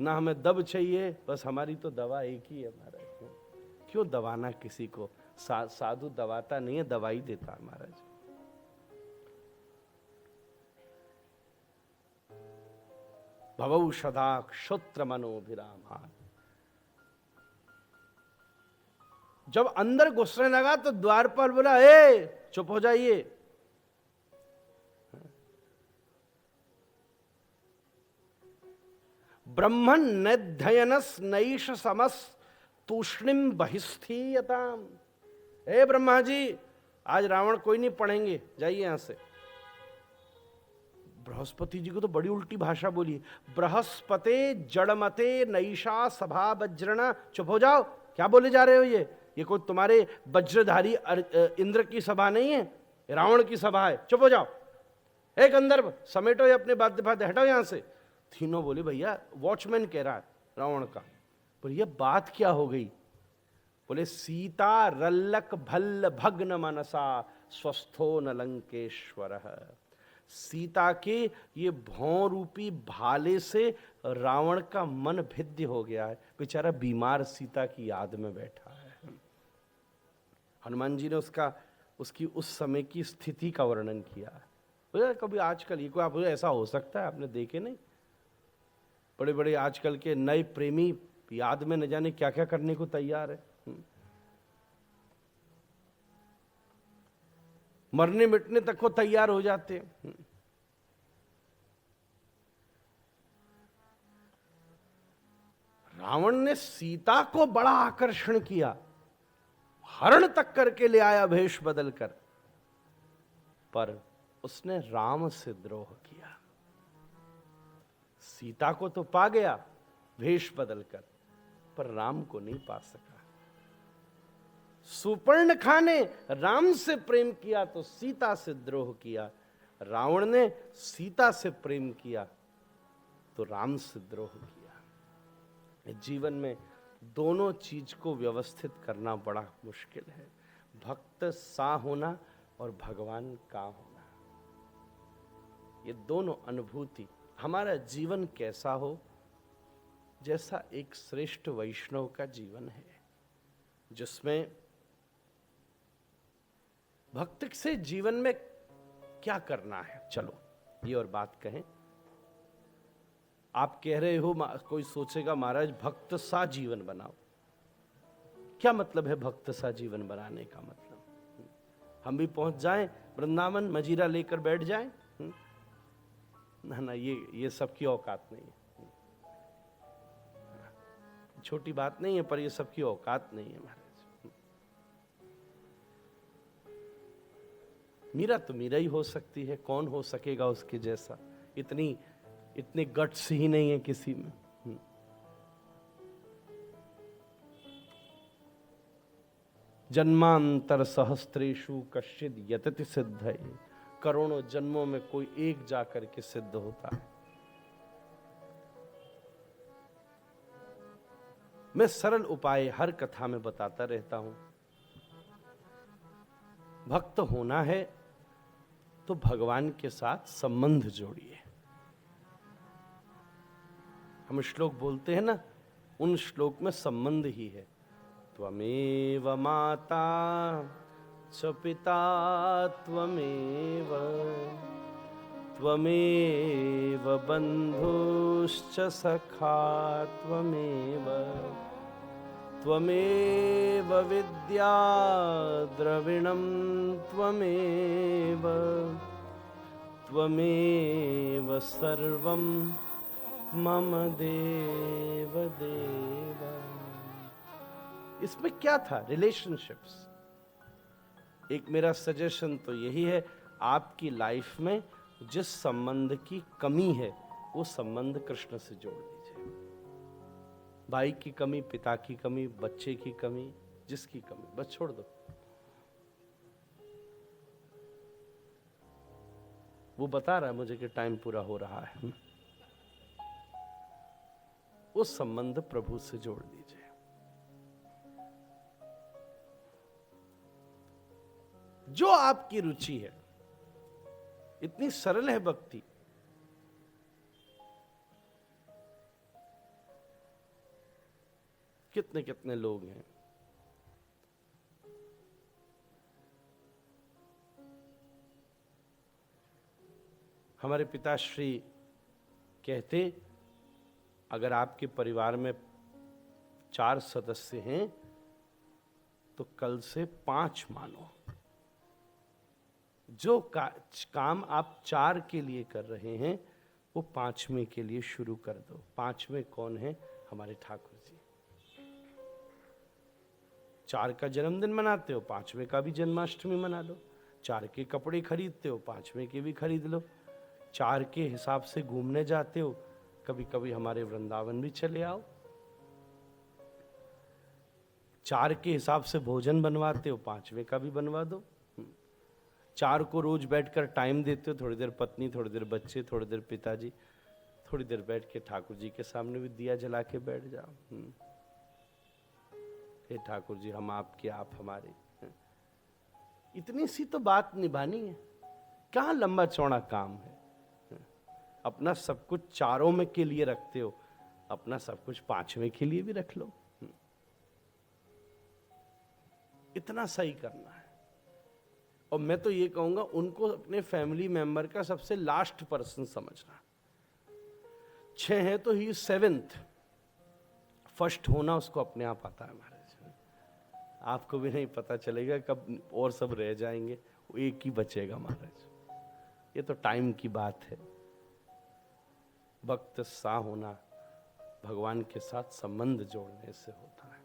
ना हमें दब चाहिए, बस हमारी तो दवा एक ही है महाराज। क्यों दबाना किसी को? साधु दबाता नहीं है, दवाई देता है महाराज। भवौषधा क्षुत्र मनोभिरामा। जब अंदर घुसने लगा तो द्वारपाल बोला, ए चुप हो जाइए। ब्रह्मण नैध्ययनस नैष समस तूष्णिम बहिस्थीयताम। हे ब्रह्मा जी, आज रावण कोई नहीं पढ़ेंगे, जाइए यहां से। बृहस्पति जी को तो बड़ी उल्टी भाषा बोली। बृहस्पते जड़मते नैषा सभा वज्रणा। चुप हो जाओ, क्या बोले जा रहे हो? ये कोई तुम्हारे वज्रधारी इंद्र की सभा नहीं है, रावण की सभा है, चुप हो जाओ। एक गंधर्व समेटो ये अपने वाद्य वाद्य, हटाओ यहां से। तीनों बोले, भैया वॉचमैन कह रहा है रावण का। बोले ये बात क्या हो गई? बोले सीता रल्लक भल्ल भग्न मनसा स्वस्थो न लंकेश्वर। सीता के ये भौं रूपी भाले से रावण का मन भिद्य हो गया है, बेचारा बीमार सीता की याद में बैठा है। हनुमान जी ने उसकी उस समय की स्थिति का वर्णन किया है। बोले कभी आजकल ये कोई आप ऐसा हो सकता है? आपने देखे नहीं, बड़े बड़े आजकल के नए प्रेमी याद में न जाने क्या क्या करने को तैयार है। मरने मिटने तक को तैयार हो जाते हैं। रावण ने सीता को बड़ा आकर्षण किया, हरण तक करके ले आया भेष बदलकर, पर उसने राम से द्रोह किया। सीता को तो पा गया भेष बदलकर, पर राम को नहीं पा सका। सुपर्णखा ने राम से प्रेम किया तो सीता से द्रोह किया, रावण ने सीता से प्रेम किया तो राम से द्रोह किया। जीवन में दोनों चीज को व्यवस्थित करना बड़ा मुश्किल है। भक्त सा होना और भगवान का होना, ये दोनों अनुभूति। हमारा जीवन कैसा हो? जैसा एक श्रेष्ठ वैष्णव का जीवन है, जिसमें भक्त से जीवन में क्या करना है। चलो ये और बात कहें। आप कह रहे हो, कोई सोचेगा महाराज भक्त सा जीवन बनाओ। क्या मतलब है भक्त सा जीवन बनाने का? मतलब हम भी पहुंच जाएं वृंदावन, मजीरा लेकर बैठ जाएं? ना ना, ये सबकी औकात नहीं है। छोटी बात नहीं है, पर ये सबकी औकात नहीं है महाराज। मीरा तो मीरा ही हो सकती है, कौन हो सकेगा उसके जैसा? इतने गट्स ही नहीं है किसी में। जन्मांतर सहस्त्रेषु कश्चिद यतति सिद्धये। करोड़ों जन्मों में कोई एक जाकर के सिद्ध होता है। मैं सरल उपाय हर कथा में बताता रहता हूं। भक्त होना है तो भगवान के साथ संबंध जोड़िए। हम श्लोक बोलते हैं ना, उन श्लोक में संबंध ही है। त्वमेव माता च पिता त्वमेव बंधुश्च सखा त्वमेव विद्या द्रविणं त्वमेव सर्वं मम देव देव। इसमें क्या था? रिलेशनशिप्स। एक मेरा सजेशन तो यही है, आपकी लाइफ में जिस संबंध की कमी है वो संबंध कृष्ण से जोड़ दीजिए। भाई की कमी, पिता की कमी, बच्चे की कमी, जिसकी कमी, बस छोड़ दो। वो बता रहा है मुझे कि टाइम पूरा हो रहा है। उस संबंध प्रभु से जोड़ दीजिए। जो आपकी रुचि है। इतनी सरल है भक्ति। कितने कितने लोग हैं। हमारे पिताश्री कहते, अगर आपके परिवार में 4 सदस्य हैं तो कल से 5 मानो। जो काम आप 4 के लिए कर रहे हैं वो 5वें के लिए शुरू कर दो। 5वें कौन है? हमारे ठाकुर जी। 4 का जन्मदिन मनाते हो, 5वें का भी जन्माष्टमी मना लो। 4 के कपड़े खरीदते हो, 5वें के भी खरीद लो। 4 के हिसाब से घूमने जाते हो, कभी कभी हमारे वृंदावन भी चले आओ। 4 के हिसाब से भोजन बनवाते हो, 5वें का भी बनवा दो। 4 को रोज बैठकर टाइम देते हो, थोड़ी देर पत्नी, थोड़ी देर बच्चे, थोड़ी देर पिताजी, थोड़ी देर बैठ के ठाकुर जी के सामने भी दिया जला के बैठ जाओ। हे ठाकुर जी, हम आपके, आप हमारे। इतनी सी तो बात निभानी है, कहाँ लंबा चौड़ा काम है। अपना सब कुछ 4 में के लिए रखते हो, अपना सब कुछ 5वें के लिए भी रख लो। इतना सही करना है। और मैं तो ये कहूंगा, उनको अपने फैमिली मेंबर का सबसे लास्ट पर्सन समझना। 6 है तो ही 7th, फर्स्ट होना उसको अपने आप आता है महाराज। आपको भी नहीं पता चलेगा कब और सब रह जाएंगे, वो एक ही बचेगा महाराज। ये तो टाइम की बात है। भक्त सा होना भगवान के साथ संबंध जोड़ने से होता है।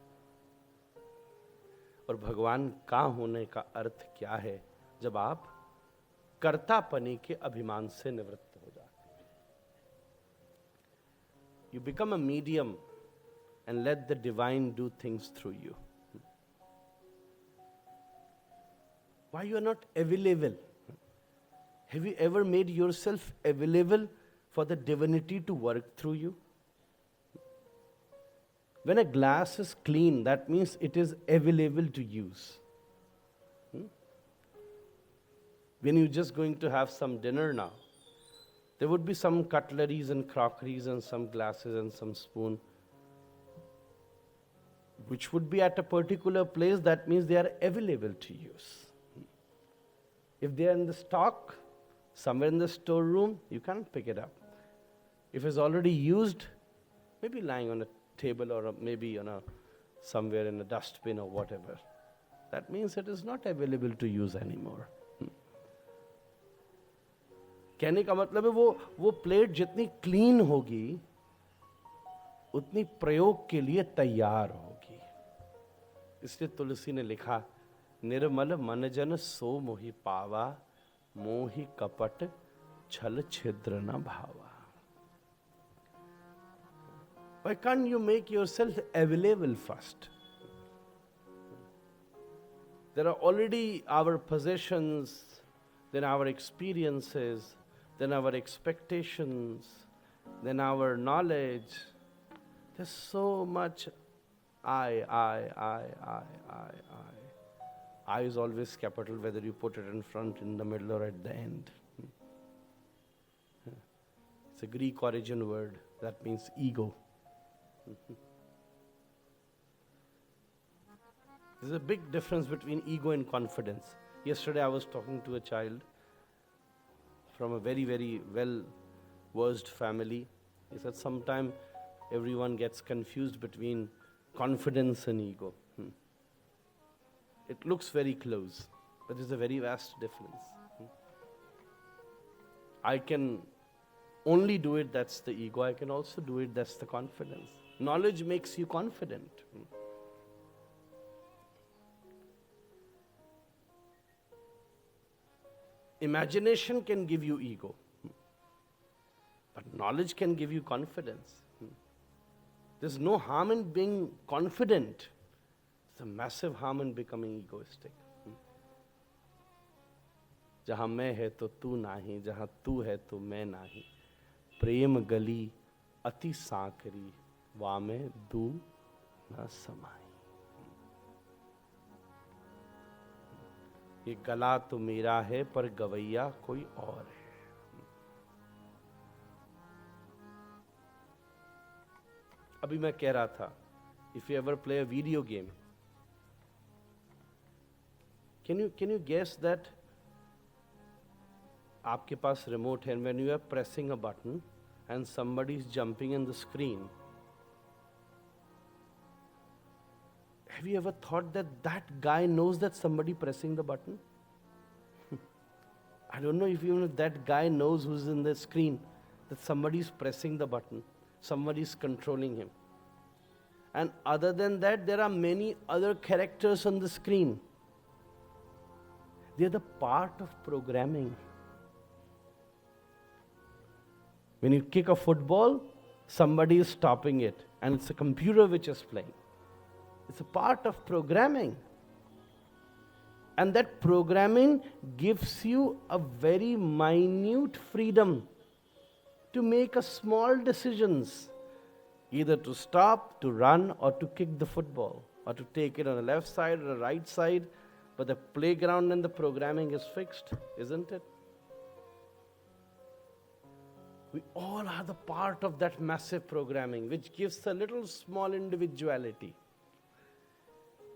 और भगवान का होने का अर्थ क्या है? जब आप कर्तापनी के अभिमान से निवृत्त हो जाते हैं। You become a medium and let the divine do things through you. Why you are not available? Have you ever made yourself available for the divinity to work through you? When a glass is clean, that means it is available to use. When you're just going to have some dinner now, there would be some cutleries and crockeries and some glasses and some spoon, which would be at a particular place. That means they are available to use. If they are in the stock, somewhere in the storeroom, you can't pick it up. If it's already used, maybe lying on a table or maybe somewhere in a dustbin or whatever, that means it is not available to use anymore. कहने का मतलब है वो plate जितनी clean होगी उतनी प्रयोग के लिए तैयार होगी। इसलिए तुलसी ने लिखा, निर्मल मन जन सो मोहि पावा, मोहि कपट छल छिद्र न भावा। Why can't you make yourself available first? There are already our possessions, then our experiences, then our expectations, then our knowledge. There's so much I. I is always capital, whether you put it in front, in the middle, or at the end. It's a Greek origin word that means ego. There's a big difference between ego and confidence. Yesterday I was talking to a child from a very, very well-versed family. He said sometimes everyone gets confused between confidence and ego. It looks very close, but there's a very vast difference. I can only do it, that's the ego. I can also do it, that's the confidence. Knowledge makes you confident. Imagination can give you ego, but knowledge can give you confidence. There's no harm in being confident. It's a massive harm in becoming egoistic. जहां मैं है तो तू नाही, जहां तू है तो मैं नाही, प्रेम गली अति सांकरी, वामे दू न समाई। ये गला तो मेरा है पर गवैया कोई और है। अभी मैं कह रहा था If you ever play a video game, can you guess that आपके पास remote है, and when you are pressing a button and somebody is jumping in the screen, have you ever thought that that guy knows that somebody pressing the button? I don't know if even that guy knows who's in the screen, that somebody is pressing the button, somebody is controlling him. And other than that, there are many other characters on the screen. They are the part of programming. When you kick a football, somebody is stopping it, and it's a computer which is playing. It's a part of programming. And that programming gives you a very minute freedom to make a small decisions, either to stop, to run, or to kick the football, or to take it on the left side or the right side. But the playground and the programming is fixed, isn't it? We all are the part of that massive programming, which gives a little small individuality.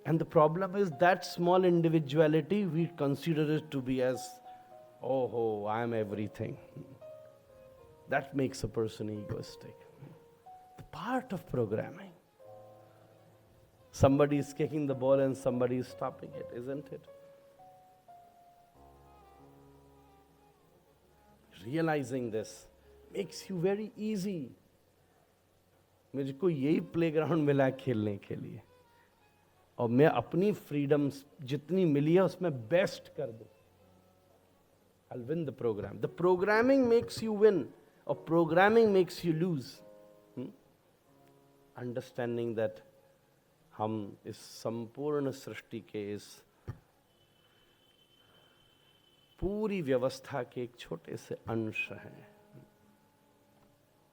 And the problem is that small individuality, we consider it to be as, oh, I am everything. That makes a person egoistic. The part of programming. Somebody is kicking the ball and somebody is stopping it, isn't it? Realizing this makes you very easy. मुझको यही playground मिला खेलने के लिए, और मैं अपनी freedom जितनी मिली है उसमें बेस्ट कर दूं. I'll win the program. The programming makes you win, or programming makes you lose. Understanding that हम इस संपूर्ण सृष्टि के इस पूरी व्यवस्था के एक छोटे से अंश हैं.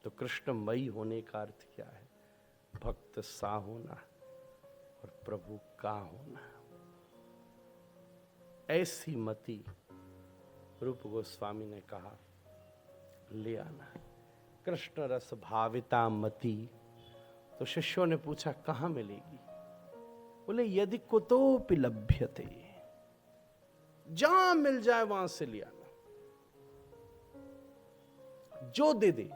तो कृष्णमयी होने का अर्थ क्या है? भक्त सा होना और प्रभु का होना. ऐसी मति रूप गोस्वामी ने कहा ले आना. कृष्ण रस भाविता मति. तो शिष्यों ने पूछा कहां मिलेगी? बोले यदि कुतोपि लभ्यते, जहां मिल जाए वहां से ले आना. जो दे दे,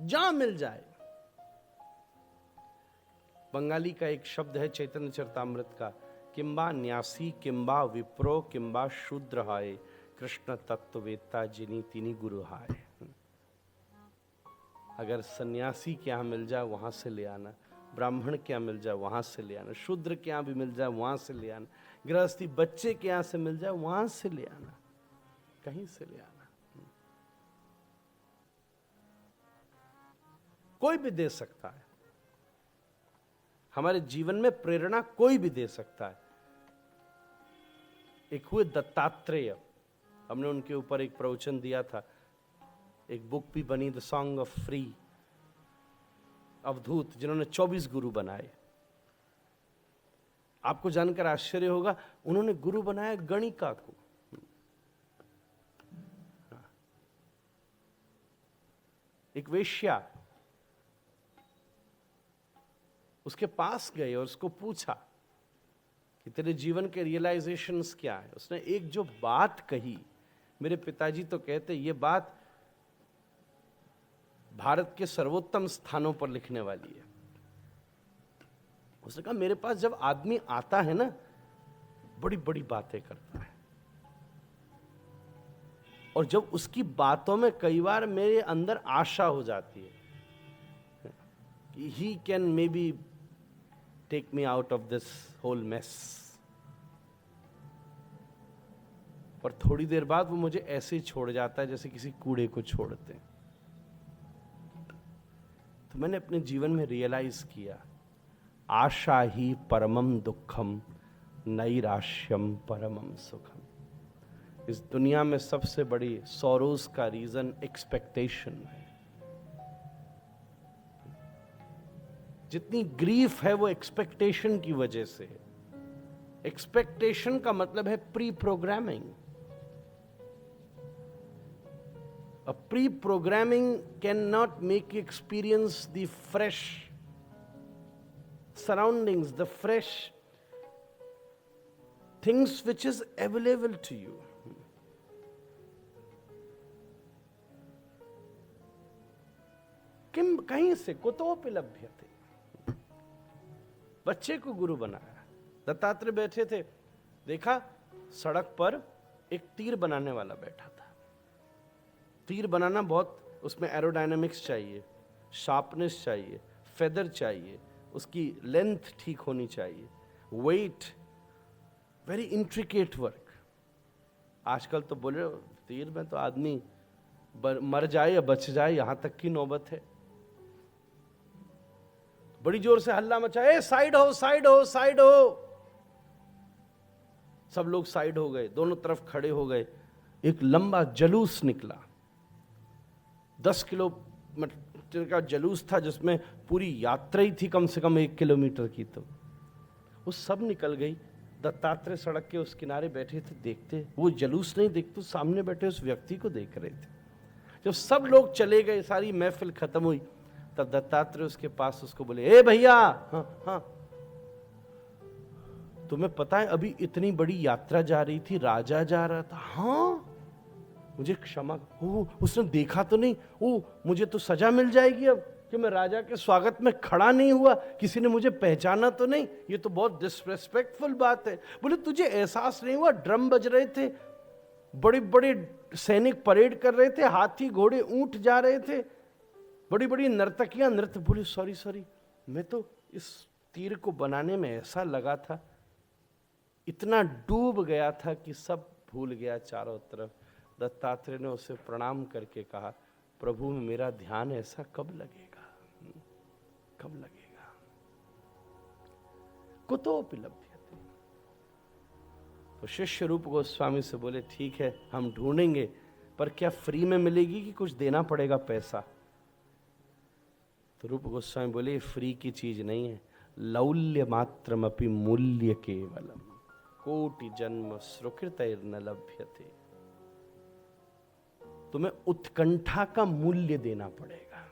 जहां मिल जाए. बंगाली का एक शब्द है चैतन्य चरितामृत का, किंबा न्यासी किंबा विप्रो किंबा शूद्र हाय, कृष्ण तत्ववेत्ता जिनी तिनी गुरु हाय. अगर सन्यासी के यहां मिल जाए वहां से ले आना, ब्राह्मण के यहां मिल जाए वहां से ले आना, शूद्र के यहां भी मिल जाए वहां से ले आना, गृहस्थी बच्चे के यहां से मिल जाए वहां से ले आना, कहीं से ले आना. कोई भी दे सकता है. हमारे जीवन में प्रेरणा कोई भी दे सकता है. एक हुए दत्तात्रेय, हमने उनके ऊपर एक प्रवचन दिया था. एक बुक भी बनी, द सॉन्ग ऑफ फ्री, अवधूत, जिन्होंने 24 गुरु बनाए. आपको जानकर आश्चर्य होगा, उन्होंने गुरु बनाया गणिका को. एक वेश्या उसके पास गए और उसको पूछा कि तेरे जीवन के रियलाइजेशंस क्या है. उसने एक जो बात कही, मेरे पिताजी तो कहते ये बात भारत के सर्वोत्तम स्थानों पर लिखने वाली है. उसने कहा मेरे पास जब आदमी आता है ना, बड़ी बड़ी बातें करता है, और जब उसकी बातों में कई बार मेरे अंदर आशा हो जाती है कि he can may be take me out of this whole mess, पर थोड़ी देर बाद वो मुझे ऐसे ही छोड़ जाता है जैसे किसी कूड़े को छोड़ते हैं. तो मैंने अपने जीवन में रियलाइज किया, आशा ही परमम दुखम नैराश्यम परमम सुखम. इस दुनिया में सबसे बड़ी सॉरोज का रीजन एक्सपेक्टेशन है. जितनी ग्रीफ है वो एक्सपेक्टेशन की वजह से है. एक्सपेक्टेशन का मतलब है pre programming. A pre-programming cannot make you experience the fresh surroundings, the fresh things which is available to you. किम कहीं से कुतोपि लभ्यते। बच्चे को गुरु बनाया। दत्तात्रेय बैठे थे, देखा सड़क पर एक तीर बनाने वाला बैठा था। तीर बनाना बहुत, उसमें एरोडायनामिक्स चाहिए, शार्पनेस चाहिए, फेदर चाहिए, उसकी लेंथ ठीक होनी चाहिए, वेट, वेरी इंट्रिकेट वर्क। आजकल तो बोले तीर में तो आदमी मर जाए या बच जाए, यहां तक की नौबत है। बड़ी जोर से हल्ला मचा, ए साइड हो, साइड हो, साइड हो। सब लोग साइड हो गए, दोनों तरफ खड़े हो गए। एक लंबा जलूस निकला, 10 किलोमीटर का जलूस था, जिसमें पूरी यात्रा ही थी कम से कम 1 किलोमीटर की। तो वो सब निकल गई। दत्तात्रेय सड़क के उस किनारे बैठे थे, देखते, वो जलूस नहीं देखते, सामने बैठे उस व्यक्ति को देख रहे थे। जब सब लोग चले गए, सारी महफिल खत्म हुई, तब दत्तात्रेय उसके पास उसको बोले, ए भैया, हाँ हाँ, तुम्हें पता है अभी इतनी बड़ी यात्रा जा रही थी, राजा जा रहा था। हाँ, मुझे क्षमा। ओ, उसने देखा तो नहीं। ओ, मुझे तो सजा मिल जाएगी अब कि मैं राजा के स्वागत में खड़ा नहीं हुआ, किसी ने मुझे पहचाना तो नहीं। ये तो बहुत डिसरेस्पेक्टफुल बात है। बोले तुझे एहसास नहीं हुआ, ड्रम बज रहे थे, बड़े बड़े सैनिक परेड कर रहे थे, हाथी घोड़े ऊंट जा रहे थे, बड़ी बड़ी नर्तकियां नृत्य। बोले सॉरी सॉरी, मैं तो इस तीर को बनाने में ऐसा लगा था, इतना डूब गया था कि सब भूल गया चारों तरफ। दत्तात्रेय ने उसे प्रणाम करके कहा, प्रभु मेरा ध्यान ऐसा कब लगेगा, कब लगेगा। कुतोपि लभ्यते। तो शिष्य रूप गोस्वामी से बोले, ठीक है हम ढूंढेंगे, पर क्या फ्री में मिलेगी कि कुछ देना पड़ेगा पैसा? तो रूप गोस्वामी बोले, फ्री की चीज नहीं है, लौल्य मात्रमपि मूल्य केवलम, कोटि जन्म सुकृतैर्न लभ्यते। तुम्हें उत्कंठा का मूल्य देना पड़ेगा।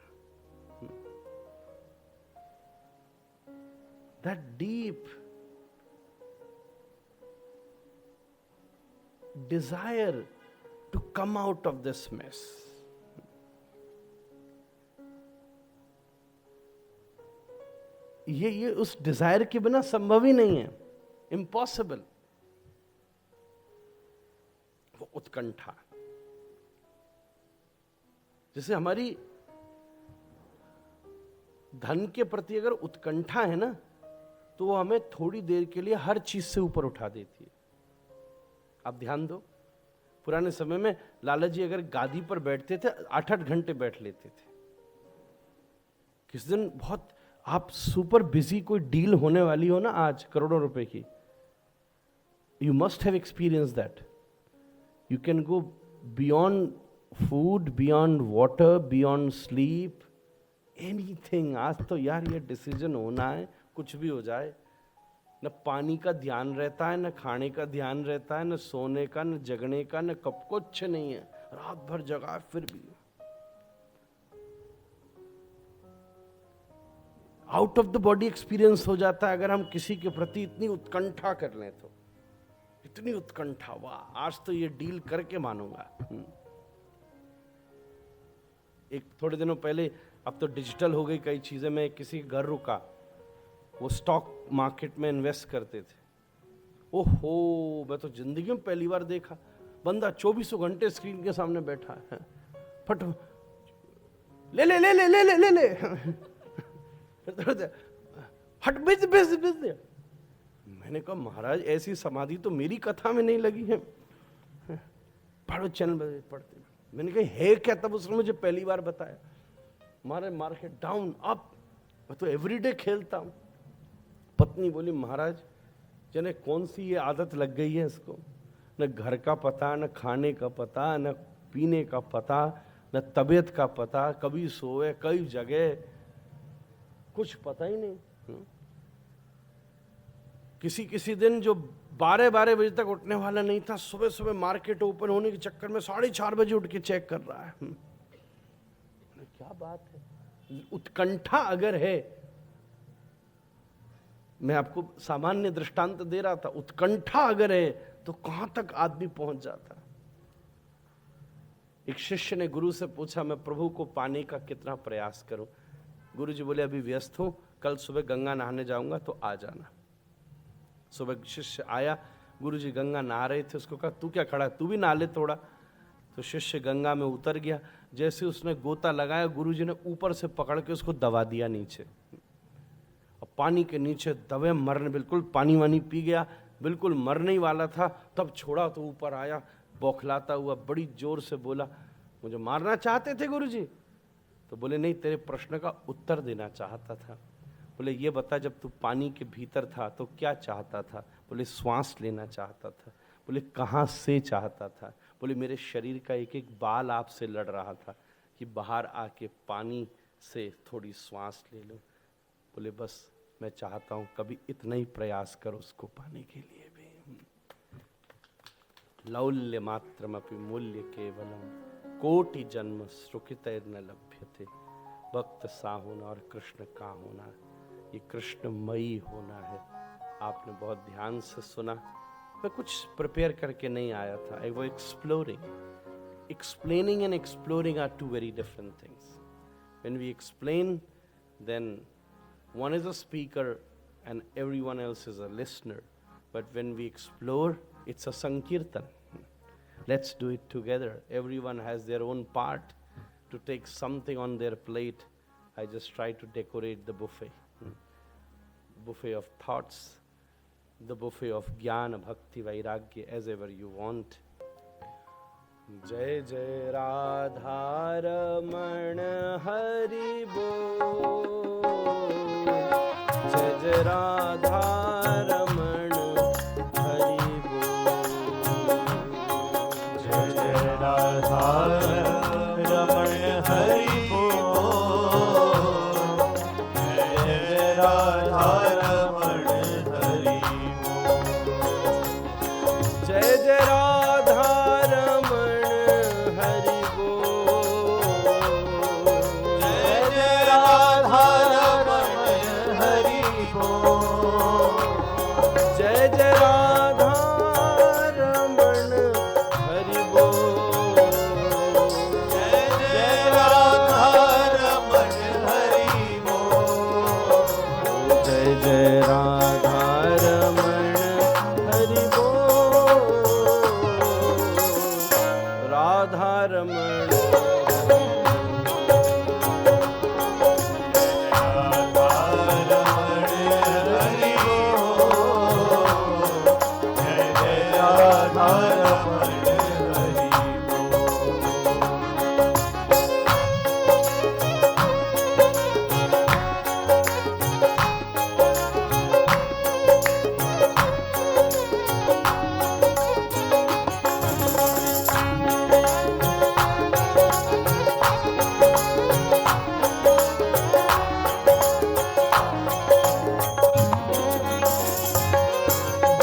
That deep desire to come out of this mess. ये उस डिजायर के बिना संभव ही नहीं है, इम्पॉसिबल। वो उत्कंठा, जैसे हमारी धन के प्रति अगर उत्कंठा है ना, तो वो हमें थोड़ी देर के लिए हर चीज से ऊपर उठा देती है। आप ध्यान दो, पुराने समय में लाला जी अगर गादी पर बैठते थे 8-8 घंटे बैठ लेते थे। किस दिन बहुत आप सुपर बिजी, कोई डील होने वाली हो ना आज करोड़ों रुपए की, you must have experience that. You can go beyond food, beyond water, beyond sleep, anything. आज तो यार ये डिसीजन होना है, कुछ भी हो जाए। न पानी का ध्यान रहता है, न खाने का ध्यान रहता है, न सोने का, न जगने का, न कब, कुछ नहीं है। रात भर जगा फिर भी out of the body experience हो जाता है। अगर हम किसी के प्रति इतनी उत्कंठा कर लें तो, इतनी उत्कंठा, वाह आज तो ये डील करके मानूंगा। एक थोड़े दिनों पहले, अब तो डिजिटल हो गई कई चीजें, मैं किसी घर रुका, वो स्टॉक मार्केट में इन्वेस्ट करते थे। ओहो, मैं तो जिंदगी में पहली बार देखा, बंदा 24 घंटे स्क्रीन के सामने बैठा है, फट ले ले ले ले ले ले ले ले हट बिज बिज बिज। मैंने कहा महाराज ऐसी समाधि तो मेरी कथा में नहीं लगी है। पढ़ो चैनल पढ़ते। मैंने कहा है क्या? तब उसने मुझे पहली बार बताया। मारे मार्केट डाउन अप, मैं तो एवरीडे खेलता हूं। पत्नी बोली महाराज जने कौन सी ये आदत लग गई है इसको, न घर का पता, न खाने का पता, न पीने का पता, न तबीयत का पता, कभी सोए कई जगह, कुछ पता ही नहीं। किसी दिन जो 12 बजे तक उठने वाला नहीं था, सुबह सुबह मार्केट ओपन होने के चक्कर में 4:30 बजे उठ के चेक कर रहा है। क्या बात है। उत्कंठा अगर है मैं आपको सामान्य दृष्टांत दे रहा था। उत्कंठा अगर है तो कहां तक आदमी पहुंच जाता। एक शिष्य ने गुरु से पूछा, मैं प्रभु को पाने का कितना प्रयास करूं। गुरु जी बोले, अभी व्यस्त हूं, कल सुबह गंगा नहाने जाऊंगा तो आ जाना। सुबह शिष्य आया, गुरु जी गंगा नहा रहे थे, उसको कहा तू क्या खड़ा है, तू भी नहा ले थोड़ा। तो शिष्य गंगा में उतर गया। जैसे उसने गोता लगाया, गुरु जी ने ऊपर से पकड़ के उसको दबा दिया नीचे। और पानी के नीचे दबे मरने, बिल्कुल पानी वानी पी गया, बिल्कुल मरने ही वाला था। तब छोड़ा तो ऊपर आया, बौखलाता हुआ बड़ी जोर से बोला, मुझे मारना चाहते थे गुरु जी? तो बोले नहीं, तेरे प्रश्न का उत्तर देना चाहता था। बोले ये बता, जब तू पानी के भीतर था तो क्या चाहता था? बोले श्वास लेना चाहता था। बोले कहाँ से चाहता था? बोले मेरे शरीर का एक एक बाल आपसे लड़ रहा था कि बाहर आके पानी से थोड़ी श्वास ले लूं। बोले बस मैं चाहता हूं कभी इतना ही प्रयास करो उसको पाने के लिए भी। लौल्य मात्रमपि मूल्य केवलम कोटि जन्म सुकृतैर न लभ्यते। भक्त सा होना और कृष्ण का होना, ये कृष्णमयी होना है। आपने बहुत ध्यान से सुना। मैं कुछ प्रिपेयर करके नहीं आया था। I was exploring. Explaining and exploring are two very different things. When we explain, then one is a speaker and everyone else is a listener. But when we explore, it's a sankirtan. Let's do it together. Everyone has their own part to take something on their plate. I just try to decorate the buffet. Buffet of thoughts, the buffet of jnana, bhakti, vairagya, as ever you want. जय जय राधा रमण हरि बोल। जय जय राधा रमण हरि बोल। जय जय राधा रमण हरि बोल। जय जय राधा रमण हरि बोल। जय जय राधा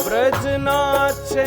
ब्रज नाचे